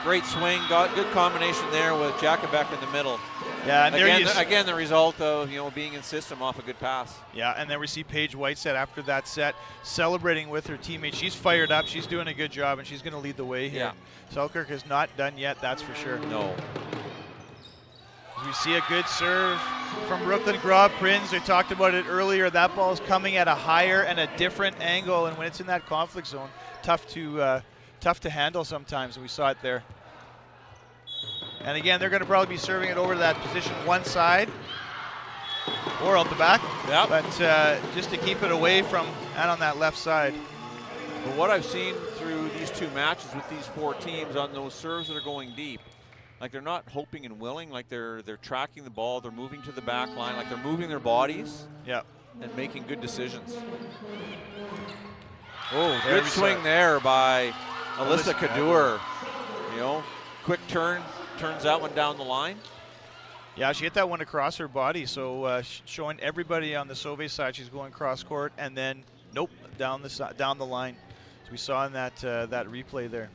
great swing. Got good combination there with Jacobek in the middle. Yeah, and again, the result of being in system off a good pass. Yeah, and then we see Paige Whiteside after that set celebrating with her teammates. She's fired up. She's doing a good job, and she's going to lead the way here. Yeah. Selkirk is not done yet, that's for sure. No. We see a good serve from Brooklyn Grob Prinz. We talked about it earlier. That ball is coming at a higher and a different angle, and when it's in that conflict zone, tough to handle sometimes. We saw it there. And again, they're going to probably be serving it over to that position one side or out the back. Yeah. But just to keep it away from and on that left side. But what I've seen through these two matches with these four teams on those serves that are going deep, like they're not hoping and willing, like they're tracking the ball, they're moving to the back line, like they're moving their bodies and making good decisions. Oh, good swing there by Alyssa Kadur. Quick turn, turns that one down the line. Yeah, she hit that one across her body, so showing everybody on the Sauve side she's going cross court, and then nope, down the line. So we saw in that replay there.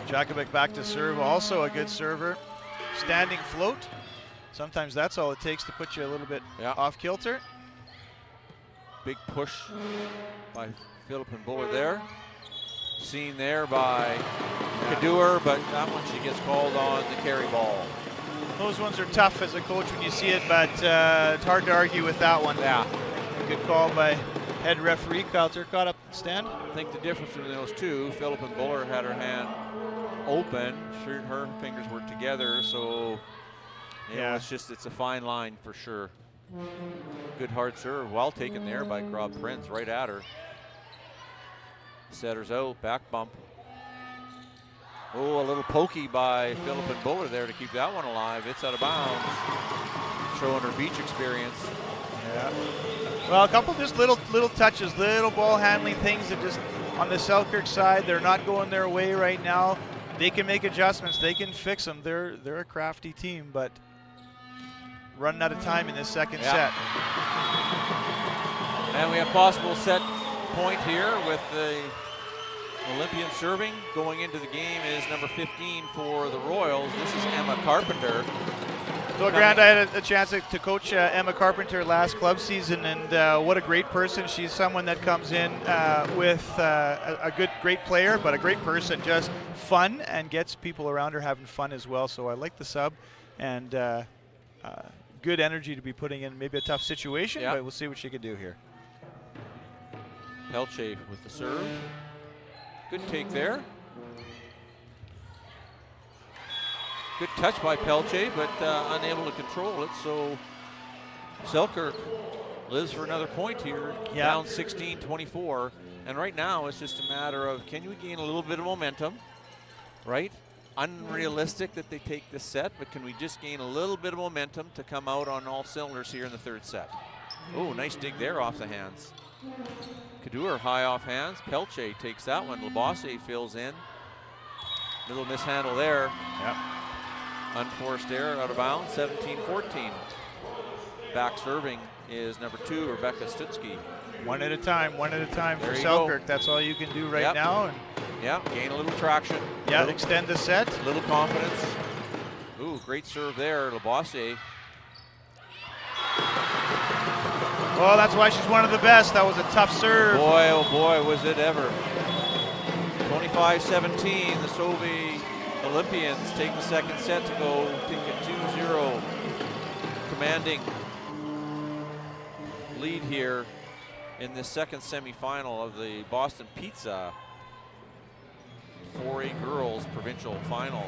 Jacobek back to serve, also a good server. Standing float. Sometimes that's all it takes to put you a little bit off kilter. Big push by Philippine Buller there. Seen there by Kadur, but that one she gets called on the carry ball. Those ones are tough as a coach when you see it, but it's hard to argue with that one. Yeah. Good call by head referee Kyle Turcotte up the stand. I think the difference between those two, Philip and Buller had her hand open. Sure, her fingers were together, so you know, it's a fine line for sure. Good hard serve, well taken there by Grob Prince, right at her. Setters out, back bump. Oh, a little pokey by Philip and Buller there to keep that one alive. It's out of bounds, showing her beach experience. Yeah. Well, a couple just little touches, little ball handling things that just on the Selkirk side, they're not going their way right now. They can make adjustments, they can fix them. They're a crafty team, but running out of time in this second set. And we have possible set point here with the Olympian serving. Going into the game is number 15 for the Royals. This is Emma Carpenter. So, Grant, I had a chance to coach Emma Carpenter last club season, and what a great person. She's someone that comes in with a great player, but a great person, just fun, and gets people around her having fun as well. So I like the sub, and good energy to be putting in maybe a tough situation, but we'll see what she can do here. Pelche with the serve. Good take there. Good touch by Pelche, but unable to control it. So Selkirk lives for another point here, down 16-24. And right now it's just a matter of, can you gain a little bit of momentum, right? Unrealistic that they take this set, but can we just gain a little bit of momentum to come out on all cylinders here in the third set? Oh, nice dig there off the hands. Kadeur high off hands. Pelche takes that one. Labosse fills in. Little mishandle there. Yep. Unforced error, out of bounds, 17-14. Back serving is number 2, Rebecca Stutzky. One at a time there for Selkirk. That's all you can do right now. And gain a little traction. Extend the set. Little confidence. Ooh, great serve there, Labosse. Well, that's why she's one of the best. That was a tough serve. Boy, oh boy, was it ever. 25-17, the Sauve Olympians take the second set to go take a 2-0 commanding lead here in this second semifinal of the Boston Pizza 4A Girls Provincial Final.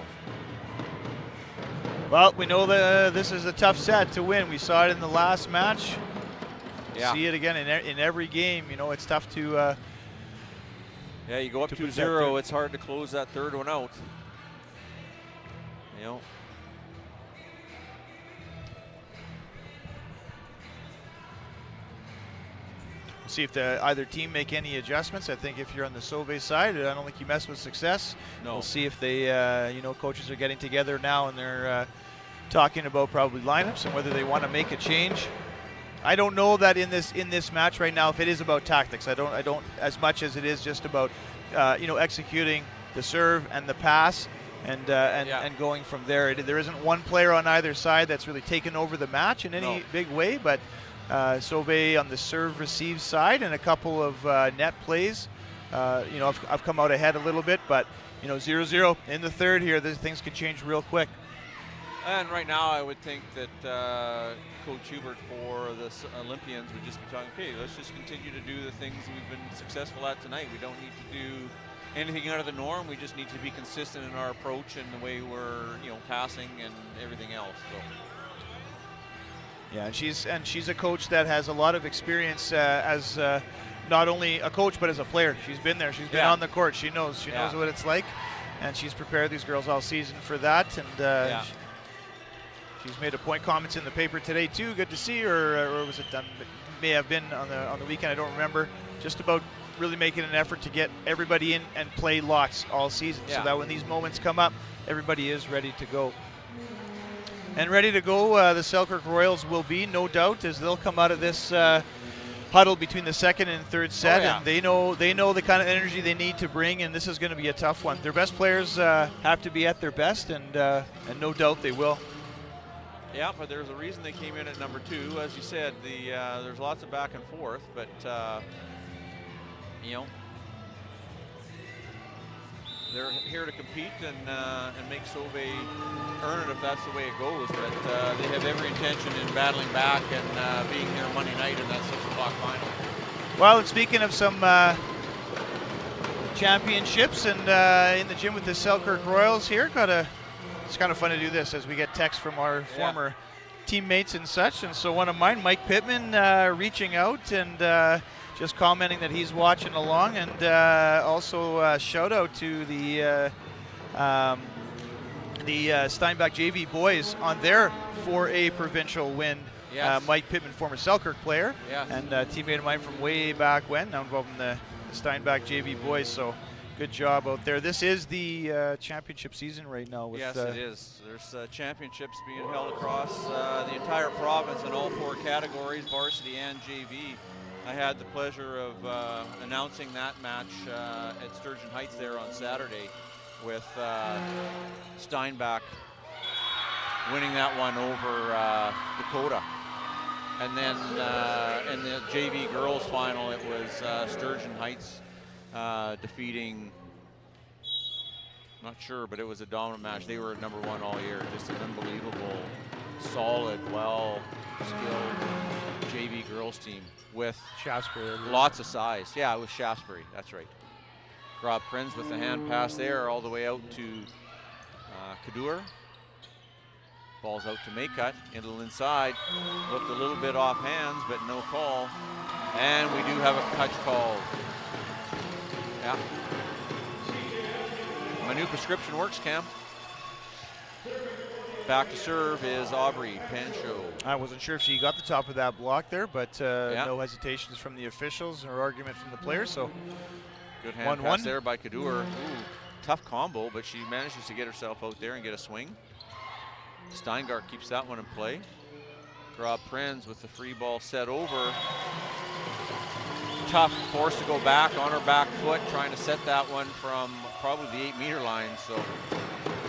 Well, we know that this is a tough set to win. We saw it in the last match. See it again in every game. You know, it's tough to you go up 2-0, it's hard to close that third one out. You know. See if either team make any adjustments. I think if you're on the Sauve side, I don't think you mess with success. No. We'll see if they, coaches are getting together now and they're talking about probably lineups and whether they want to make a change. I don't know that in this match right now if it is about tactics. I don't as much as it is just about executing the serve and the pass and going from there. There isn't one player on either side that's really taken over the match in any big way, but Sauve on the serve receive side and a couple of net plays. I've come out ahead a little bit, but 0-0 in the third here. Things could change real quick. And right now, I would think that Coach Hubert for the Olympians would just be talking, okay, let's just continue to do the things we've been successful at tonight. We don't need to do anything out of the norm. We just need to be consistent in our approach and the way we're, passing and everything else. So. Yeah, and she's a coach that has a lot of experience as not only a coach but as a player. She's been there. She's been on the court. She knows what it's like, and she's prepared these girls all season for that. And she's made a point comments in the paper today too. Good to see her, or was it done? May have been on the weekend. I don't remember. Just about really making an effort to get everybody in and play lots all season, so that when these moments come up, everybody is ready to go. And ready to go, the Selkirk Royals will be, no doubt, as they'll come out of this huddle between the second and third set, and they know the kind of energy they need to bring, and this is going to be a tough one. Their best players have to be at their best, and no doubt they will. Yeah, but there's a reason they came in at number 2. As you said, there's lots of back and forth, but they're here to compete and make Sauve earn it if that's the way it goes. But they have every intention in battling back and being here Monday night in that 6 o'clock final. Well, and speaking of some championships, and in the gym with the Selkirk Royals here, it's kind of fun to do this as we get texts from our former teammates and such. And so one of mine, Mike Pittman, reaching out and just commenting that he's watching along, and also a shout out to the Steinbach JV boys on their 4A provincial win. Yes. Mike Pittman, former Selkirk player, Yes. and a teammate of mine from way back when, now involved in the Steinbach JV boys. So good job out there. This is the championship season right now. With, yes, it is. There's championships being held across the entire province in all 4 categories, varsity and JV. I had the pleasure of announcing that match at Sturgeon Heights there on Saturday, with Steinbach winning that one over Dakota. And then in the JV girls final, it was Sturgeon Heights defeating, not sure, but it was a dominant match. They were number 1 all year. Just an unbelievable, solid, well-skilled JV girls team with Shaftesbury. lots of size. Yeah, it was Shaftesbury, that's right. Rob Prinz with the hand pass there all the way out to Kadur. Ball's out to Maycut, into the inside. Looked a little bit off hands, but no call. And we do have a touch called. Yeah. My new prescription works, Cam. Back to serve is Aubrey Pancho. I wasn't sure if she got the top of that block there, but no hesitations from the officials or argument from the players. So good hand pass there by Kadur. Ooh, tough combo, but she manages to get herself out there and get a swing. Steingart keeps that one in play. Rob Prinz with the free ball set over. Tough, forced to go back on her back foot, trying to set that one from probably the 8-meter line. So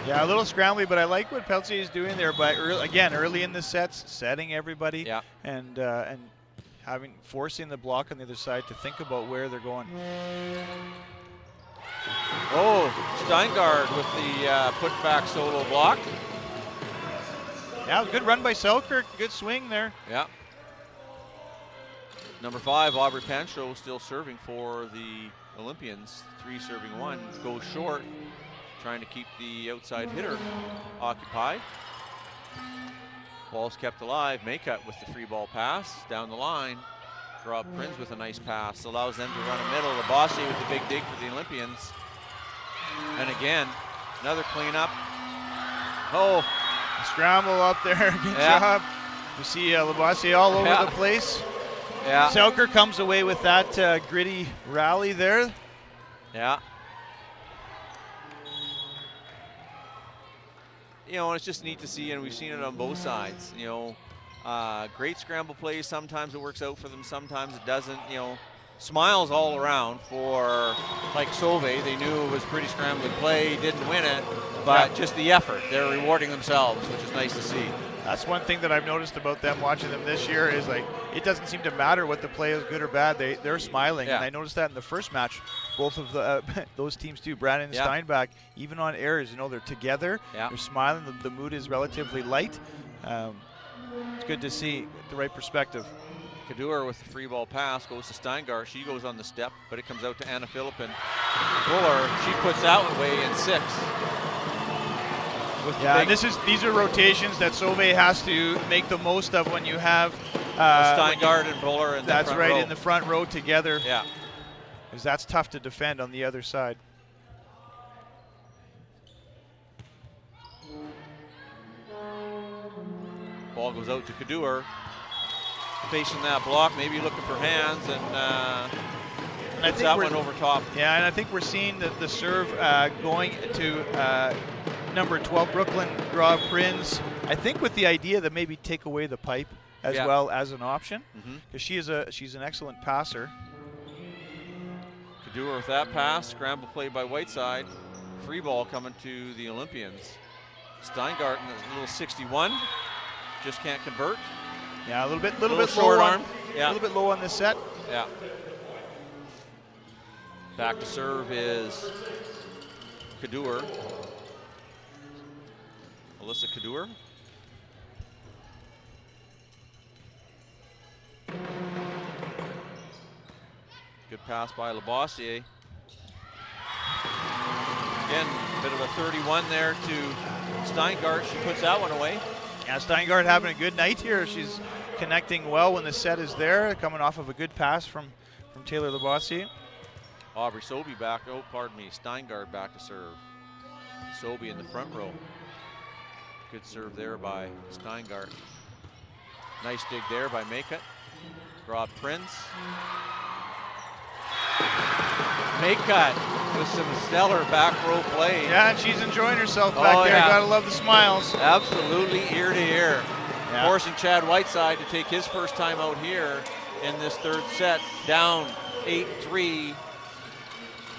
yeah, a little scrambly, but I like what Peltier is doing there. But early in the sets, setting everybody, and forcing the block on the other side to think about where they're going. Oh, Steingart with the putback solo block. Yeah, good run by Selkirk. Good swing there. Yeah. Number 5, Aubrey Pancho, still serving for the Olympians. 3 serving 1, goes short, trying to keep the outside hitter occupied. Ball's kept alive. Maycut with the free ball pass down the line. Rob Prinz with a nice pass, allows them to run a middle. Labassi with the big dig for the Olympians. And again, another cleanup. Oh, scramble up there. Good job. We see Labassi all over the place. Yeah. Selkirk comes away with that gritty rally there. Yeah. You know, it's just neat to see, and we've seen it on both sides. You know, great scramble plays. Sometimes it works out for them, sometimes it doesn't. You know, smiles all around for, like, Sauvé. They knew it was a pretty scrambling play, didn't win it, but just the effort. They're rewarding themselves, which is nice to see. That's one thing that I've noticed about them, watching them this year, is like it doesn't seem to matter what the play is, good or bad. They're smiling, and I noticed that in the first match. Both of the those teams too, Brandon and Steinbach, even on errors, you know, they're together. They're smiling. The mood is relatively light. It's good to see the right perspective. Kadur with the free ball pass goes to Steingart. She goes on the step, but it comes out to Anna Philippin. Buller, she puts that one away in 6. Yeah, these are rotations that Sauvé has to make the most of when you have Steingart and Buller in the front row. That's right, in the front row together. Yeah. Because that's tough to defend on the other side. Ball goes out to Kadur. Facing that block, maybe looking for hands, and puts that one over top. Yeah, and I think we're seeing the serve going to number 12, Brooklyn Rob Prinz. I think with the idea that maybe take away the pipe as well as an option, because she's an excellent passer. Kadur with that pass, scramble play by Whiteside. Free ball coming to the Olympians. Steingart in a little 61, just can't convert. Yeah, a little bit short low arm. A little bit low on this set. Yeah. Back to serve is Kadur. Alyssa Kadur. pass by Labossiere. Again, a bit of a 31 there to Steingart. She puts that one away. Yeah, Steingart having a good night here. She's connecting well when the set is there, coming off of a good pass from Taylor Labossiere. Aubrey Sobey back, oh, pardon me, Steingart back to serve. Sobey in the front row. Good serve there by Steingart. Nice dig there by Maycutt. Rob Prince. Maycutt with some stellar back row play. Yeah, and she's enjoying herself back there. Yeah. Gotta love the smiles. Absolutely ear to ear. Yeah. Forcing Chad Whiteside to take his first time out here in this third set. Down 8-3.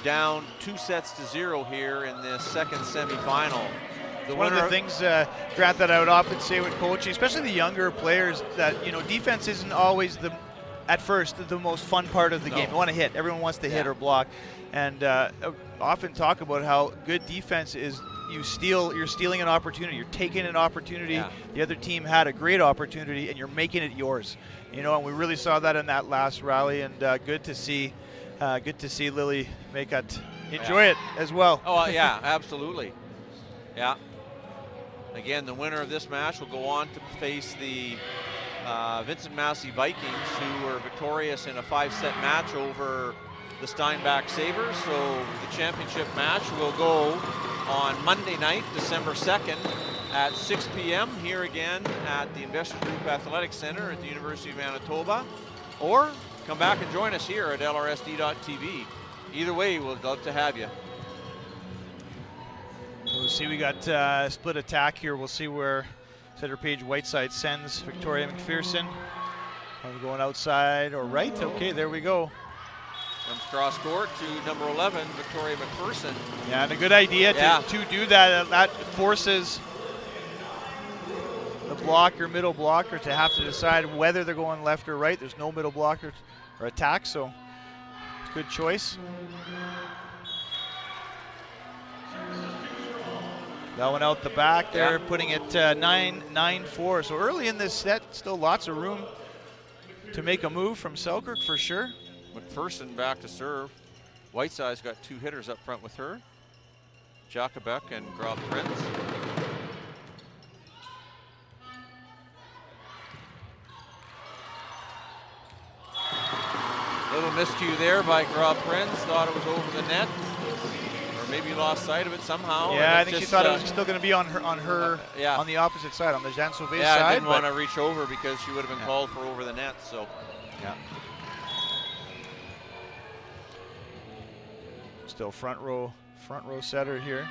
Down 2-0 here in this second semifinal. One of the things, Grant, that I would often say with coaching, especially the younger players, that defense isn't always at first the most fun part of the game. You want to hit. Everyone wants to hit or block, and often talk about how good defense is. You're stealing an opportunity. You're taking an opportunity. Yeah. The other team had a great opportunity, and you're making it yours. And we really saw that in that last rally, and good to see Lily Maycutt enjoy it as well. Oh yeah, absolutely. Yeah. Again, the winner of this match will go on to face the Vincent Massey Vikings, who were victorious in a 5-set match over the Steinbach Sabres. So the championship match will go on Monday night, December 2nd at 6 p.m. here again at the Investor Group Athletic Center at the University of Manitoba. Or come back and join us here at LRSD.TV. Either way, we'd love to have you. We'll see, we got split attack here. We'll see where Center Page Whiteside sends Victoria McPherson. Are we going outside or right? Okay, there we go. Comes cross court to number 11, Victoria McPherson. Yeah, and a good idea to do that. That forces the blocker, middle blocker, to have to decide whether they're going left or right. There's no middle blocker or attack, so it's a good choice. That one out the back there, putting it 9-4. So early in this set, still lots of room to make a move from Selkirk for sure. McPherson back to serve. Whiteside's got two hitters up front with her. Jacobek and Grob Prince. Little miscue there by Grob Prince. Thought it was over the net. Maybe lost sight of it somehow. Yeah, I think she thought it was still going to be on the opposite side, on the Jean Sauvé side. I didn't want to reach over because she would have been called for over the net. So, yeah. Still front row setter here.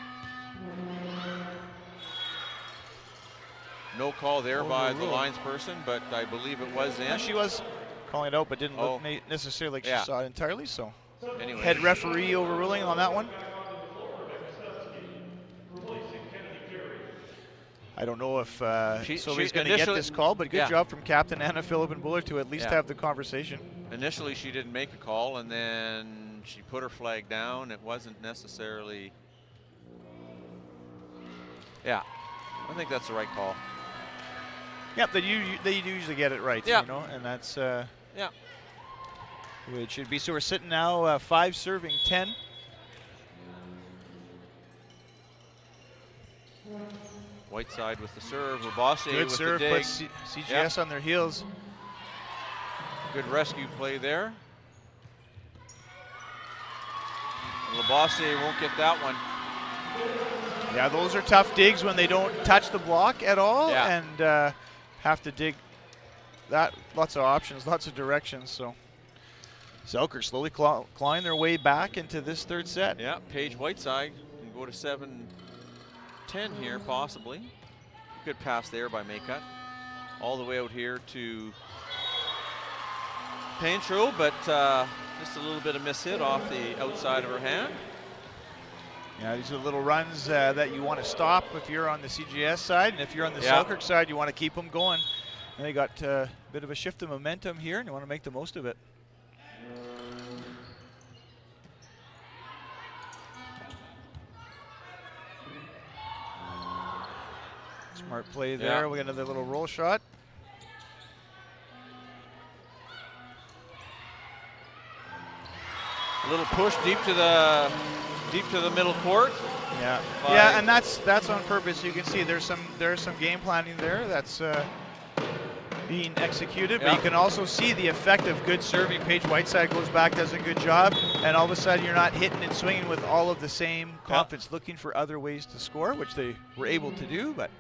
No call there by the linesperson, but I believe it was in. Yeah, she was calling it out, but didn't look necessarily like she saw it entirely. So, anyway, head referee overruling on that one. I don't know if Sylvie's going to get this call, but good job from Captain Anna Philippin-Buller to at least have the conversation. Initially, she didn't make a call, and then she put her flag down. It wasn't necessarily. Yeah, I think that's the right call. Yeah, they usually get it right. Yeah. And that's the way it should be. So we're sitting now 5 serving 10. Whiteside with the serve. Labossiere with serve, the dig. puts CGS on their heels. Good rescue play there. Labossiere won't get that one. Yeah, those are tough digs when they don't touch the block at all and have to dig that. Lots of options, lots of directions. So Selkirk slowly clawing their way back into this third set. Yeah, Paige Whiteside can go to 7-10 here, possibly. Good pass there by Maycutt. All the way out here to Pancho, but just a little bit of miss-hit off the outside of her hand. Yeah, these are little runs that you want to stop if you're on the CGS side, and if you're on the Selkirk side, you want to keep them going. And they got a bit of a shift of momentum here, and you want to make the most of it. Smart play there. Yeah. We got another little roll shot. A little push deep to the middle court. Yeah, yeah, and that's on purpose. You can see there's some game planning there that's being executed, but you can also see the effect of good serving. Paige Whiteside goes back, does a good job, and all of a sudden you're not hitting and swinging with all of the same confidence, looking for other ways to score, which they were able to do. But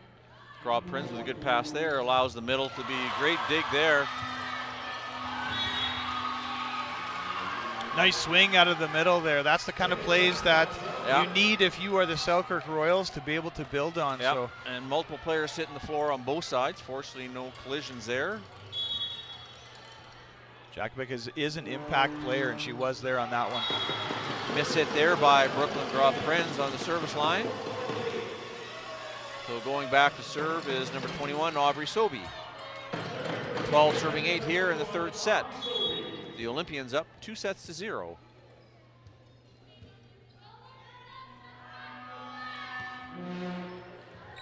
Rob Prinz with a good pass there, allows the middle to be a great dig there. Nice swing out of the middle there. That's the kind of plays that you need if you are the Selkirk Royals to be able to build on. So. And multiple players hitting the floor on both sides. Fortunately, no collisions there. Jakovic is an impact player, and she was there on that one. Miss hit there by Brooklyn Rob Prinz on the service line. So going back to serve is number 21, Aubrey Sobey. 12 serving 8 here in the third set. The Olympians up 2-0.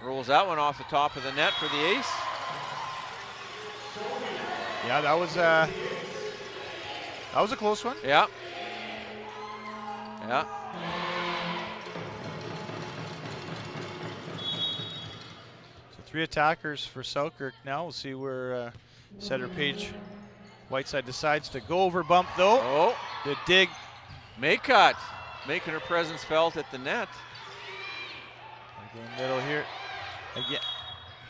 Rolls that one off the top of the net for the ace. Yeah, that was a close one. Yeah. Yeah. So 3 attackers for Selkirk now. We'll see where setter Paige Whiteside decides to go over bump though. Oh. Good dig. Maycutt making her presence felt at the net. Middle here. Again.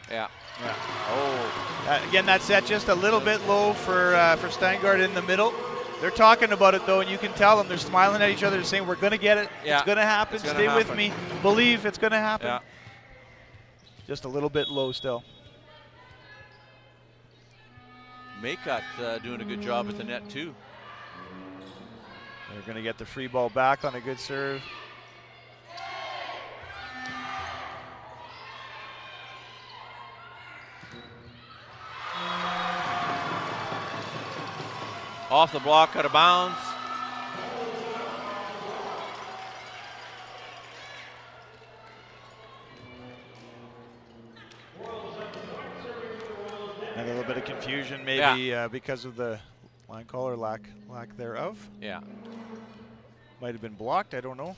Yeah. Yeah. Oh. Again, that set just a little bit low for Steingard in the middle. They're talking about it though, and you can tell them. They're smiling at each other, they're saying, "We're going to get it. Yeah. It's going to happen. Stay with me. Believe it's going to happen." Yeah. Just a little bit low still. Maycutt doing a good job at the net too. They're going to get the free ball back on a good serve. Off the block, out of bounds. And a little bit of confusion maybe because of the line call or lack thereof. Yeah. Might have been blocked, I don't know.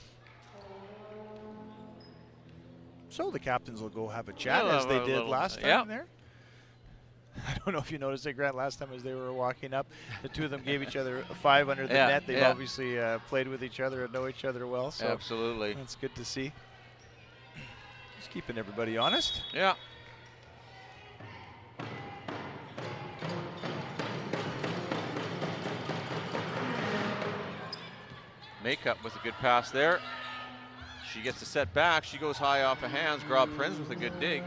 So the captains will go have a chat as they did last time there. I don't know if you noticed it, Grant, last time as they were walking up, the two of them gave each other a 5 under the net. They've obviously played with each other and know each other well. So absolutely. That's good to see. Just keeping everybody honest. Yeah. Maycutt with a good pass there. She gets a set back. She goes high off of hands. Grob Prinz with a good dig.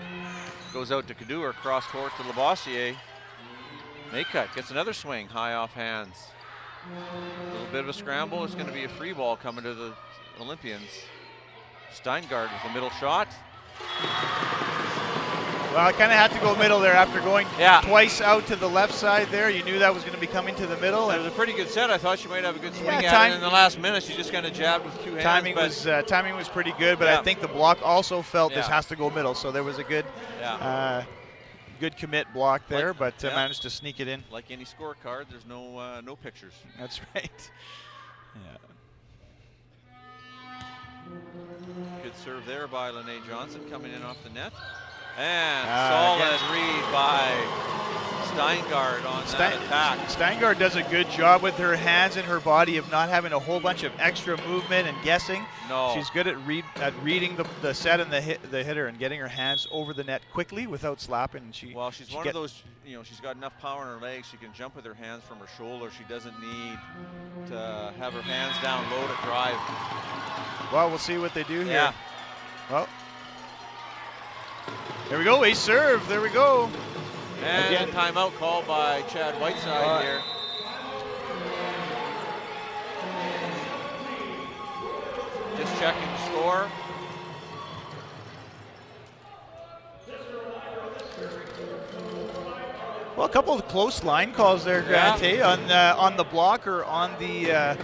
Goes out to Kadeur, cross court to Lavoisier. Maycutt gets another swing, high off hands. A little bit of a scramble. It's going to be a free ball coming to the Olympians. Steingard with a middle shot. Well, I kind of had to go middle there after going twice out to the left side there. You knew that was going to be coming to the middle. It was a pretty good set. I thought she might have a good swing at it. In the last minute, she just kind of jabbed with 2 hands. Timing was pretty good, but I think the block also felt this has to go middle. So there was a good good commit block there, but managed to sneak it in. Like any scorecard, there's no pictures. That's right. Good serve there by Lene Johnson coming in off the net. And solid read by Steingard on that attack. Steingard does a good job with her hands and her body of not having a whole bunch of extra movement and guessing. No. She's good at reading the set and the hitter and getting her hands over the net quickly without slapping. And she's one of those, she's got enough power in her legs. She can jump with her hands from her shoulder. She doesn't need to have her hands down low to drive. Well, we'll see what they do here. Yeah. Well, there we go, ace serve, there we go. And again, timeout called by Chad Whiteside here. Just checking the score. Well, a couple of close line calls there, Grant, on the block or on the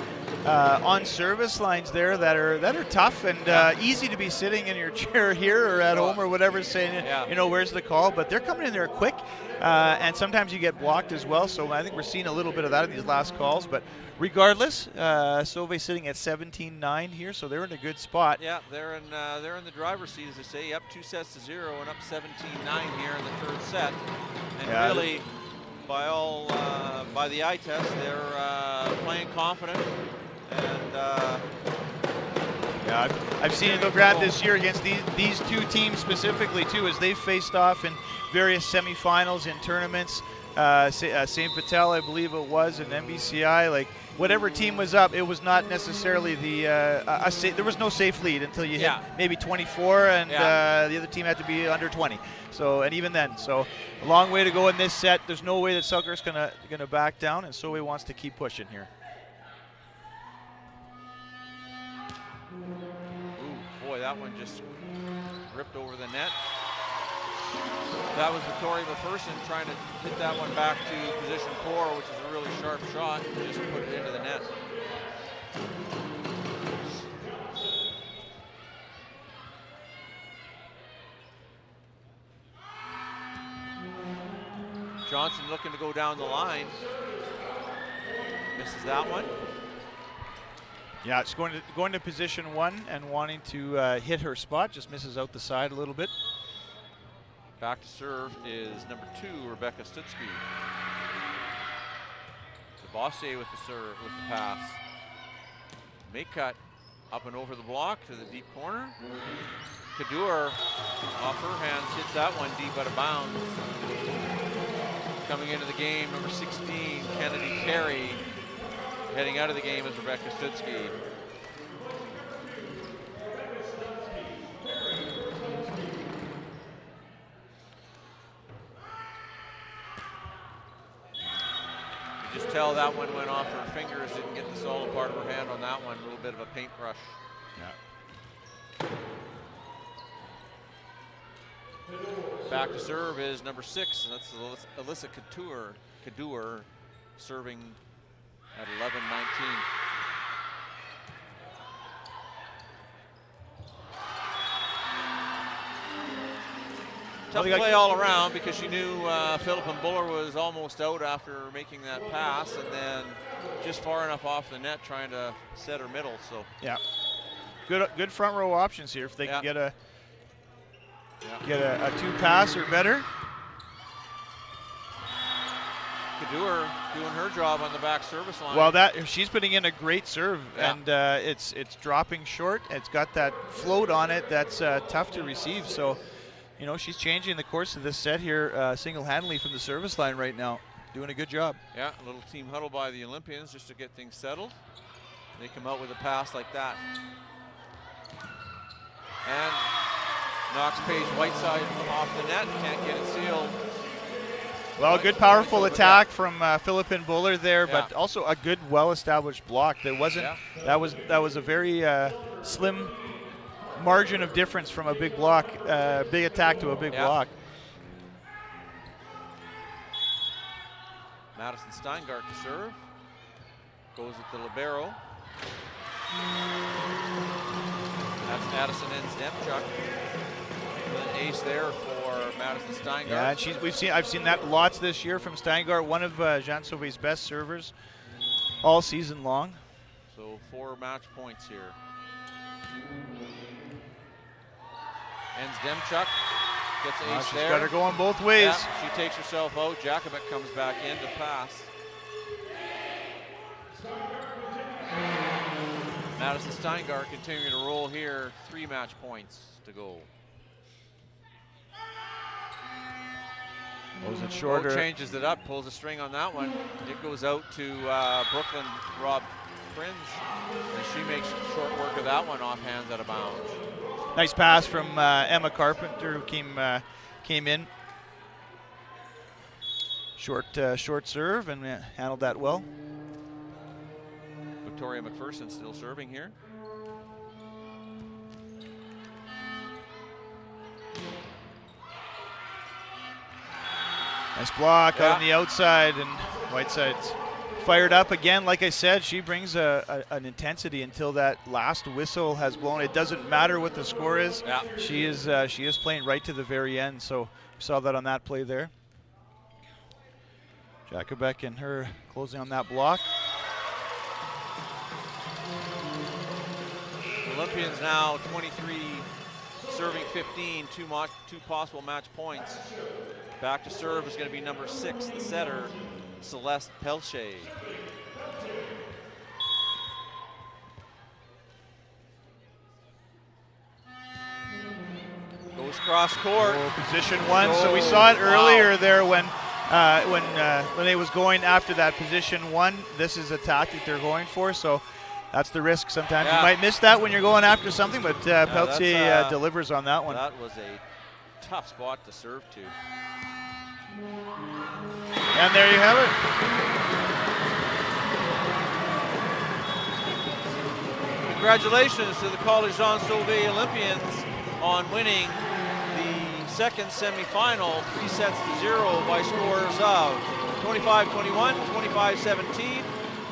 on service lines there that are tough and easy to be sitting in your chair here or at home or whatever, saying, you know, where's the call? But they're coming in there quick, and sometimes you get blocked as well. So I think we're seeing a little bit of that in these last calls. But regardless, Sauve sitting at 17-9 here, so they're in a good spot. Yeah, they're in the driver's seat, as they say, up 2-0 and up 17-9 here in the third set. And really, by the eye test, they're playing confident. And I've seen it go grab this year against these two teams specifically too, as they've faced off in various semifinals in tournaments. St. Vital, I believe it was, and NBCI. Like whatever team was up, it was not necessarily there was no safe lead until you hit maybe 24, and the other team had to be under 20. So, and even then, so a long way to go in this set. There's no way that Selkirk's gonna back down, and Sauve wants to keep pushing here. Ooh, boy, that one just ripped over the net. That was Victoria McPherson trying to hit that one back to position 4, which is a really sharp shot, and just put it into the net. Johnson looking to go down the line. Misses that one. Yeah, it's going to position 1 and wanting to hit her spot. Just misses out the side a little bit. Back to serve is number 2, Rebecca Stutzky. Bossier with the serve, with the pass. Make cut up and over the block to the deep corner. Kadur off her hands hits that one deep out of bounds. Coming into the game, number 16, Kennedy Carey. Heading out of the game is Rebecca Stutzky. Just tell that one went off her fingers, didn't get the solid part of her hand on that one, a little bit of a paintbrush. Yeah. Back to serve is number 6, and that's Alyssa Kadur serving at 11-19. Tough play all around because she knew Philippine Buller was almost out after making that pass, and then just far enough off the net trying to set her middle. So yeah, good front row options here if they can get a 2-pass or better. Kadur doing her job on the back service line. Well, she's putting in a great serve, and it's dropping short. It's got that float on it that's tough to receive. So, you know, she's changing the course of this set here single-handedly from the service line right now. Doing a good job. Yeah, a little team huddle by the Olympians just to get things settled. They come out with a pass like that. And knocks Paige Whiteside off the net, can't get it sealed. Well, good powerful attack from Philippine Buller there, but also a good, well-established block. There wasn't that was a very slim margin of difference from a big block, big attack to a big block. Madison Steingart to serve. Goes with the libero. That's Addison Ensdemchuk. An ace there for Madison Steingart. Yeah, and I've seen that lots this year from Steingart, one of Jean Sauve's best servers all season long. So 4 match points here. Ensdemchuk gets an ace she's there. Got her going both ways. Yeah, she takes herself out. Jacobek comes back in to pass. Madison Steingart continuing to roll here. 3 match points to go. Pulls it shorter. Changes it up, pulls a string on that one. It goes out to Brooklyn Rob Prinz, and she makes short work of that one off hands out of bounds. Nice pass from Emma Carpenter, who came in. Short serve and handled that well. Victoria McPherson still serving here. Nice block out on the outside, and Whiteside's fired up again. Like I said, she brings an intensity until that last whistle has blown. It doesn't matter what the score is. Yeah. She is playing right to the very end. So we saw that on that play there. Jacobek and her closing on that block. Olympians now 23, serving 15, two possible match points. Back to serve is going to be number 6, the setter, Celeste Pelche. Goes cross court. Oh, position 1. So we saw it earlier there when they was going after that position 1. This is a tactic they're going for. So that's the risk. Sometimes you might miss that when you're going after something, but Pelche delivers on that one. That was a tough spot to serve to. And there you have it. Congratulations to the College Jean Sauvé Olympians on winning the second semifinal, 3-0 by scores of 25-21, 25-17,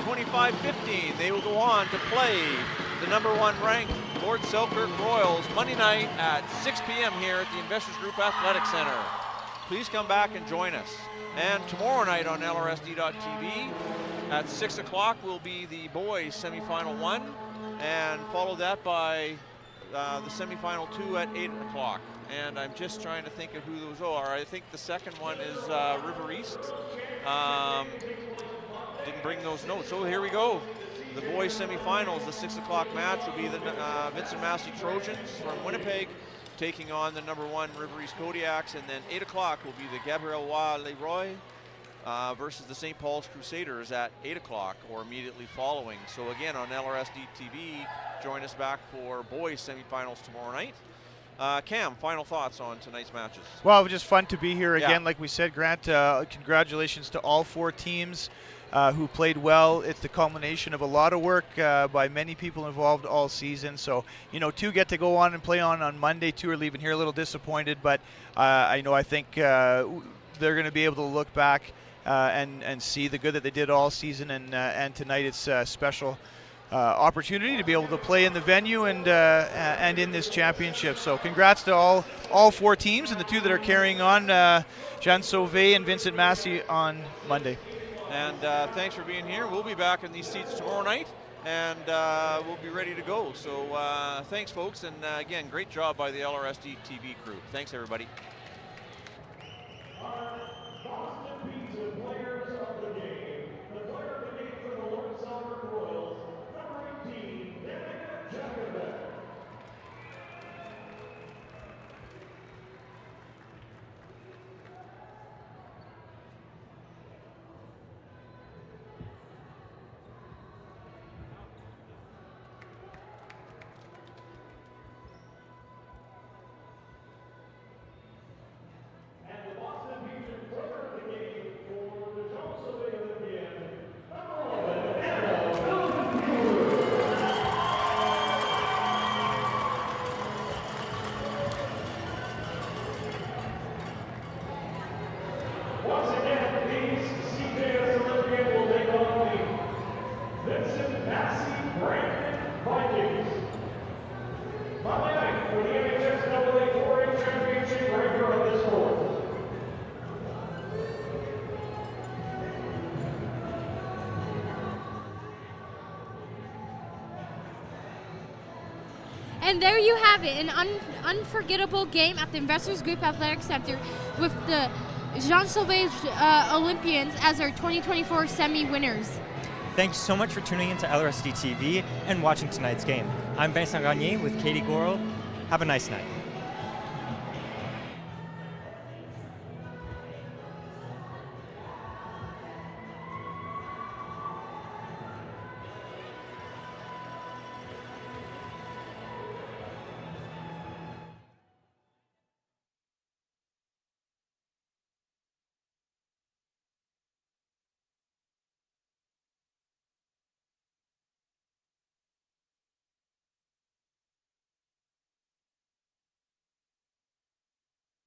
25-15. They will go on to play the #1 ranked Lord Selkirk Royals Monday night at 6 p.m. here at the Investors Group Athletic Center. Please come back and join us. And tomorrow night on LRSD.TV at 6 o'clock will be the boys semifinal 1, and follow that by the semifinal 2 at 8 o'clock. And I'm just trying to think of who those are. I think the second one is River East. Didn't bring those notes. So here we go. The boys semifinals, the 6 o'clock match will be the Vincent Massey Trojans from Winnipeg taking on the #1 River East Kodiaks, and then 8 o'clock will be the Gabriel Leroy versus the St. Paul's Crusaders at 8 o'clock or immediately following. So again, on LRSD TV, join us back for boys semifinals tomorrow night. Cam, final thoughts on tonight's matches? Well, it was just fun to be here again. Like we said, Grant, congratulations to all 4 teams who played well. It's the culmination of a lot of work by many people involved all season. So, 2 get to go on and play on Monday. 2 are leaving here a little disappointed, but I think they're going to be able to look back and see the good that they did all season. And tonight it's a special opportunity to be able to play in the venue and in this championship. So congrats to all 4 teams, and the 2 that are carrying on, Jean Sauvé and Vincent Massey on Monday. And thanks for being here. We'll be back in these seats tomorrow night, and we'll be ready to go. So thanks, folks, and again, great job by the LRSD TV crew. Thanks, everybody. And there you have it, an unforgettable game at the Investors Group Athletic Center with the Jean Sauvé Olympians as our 2024 semi-winners. Thanks so much for tuning into LRSD TV and watching tonight's game. I'm Vincent Gagné with Katie Gorel. Have a nice night.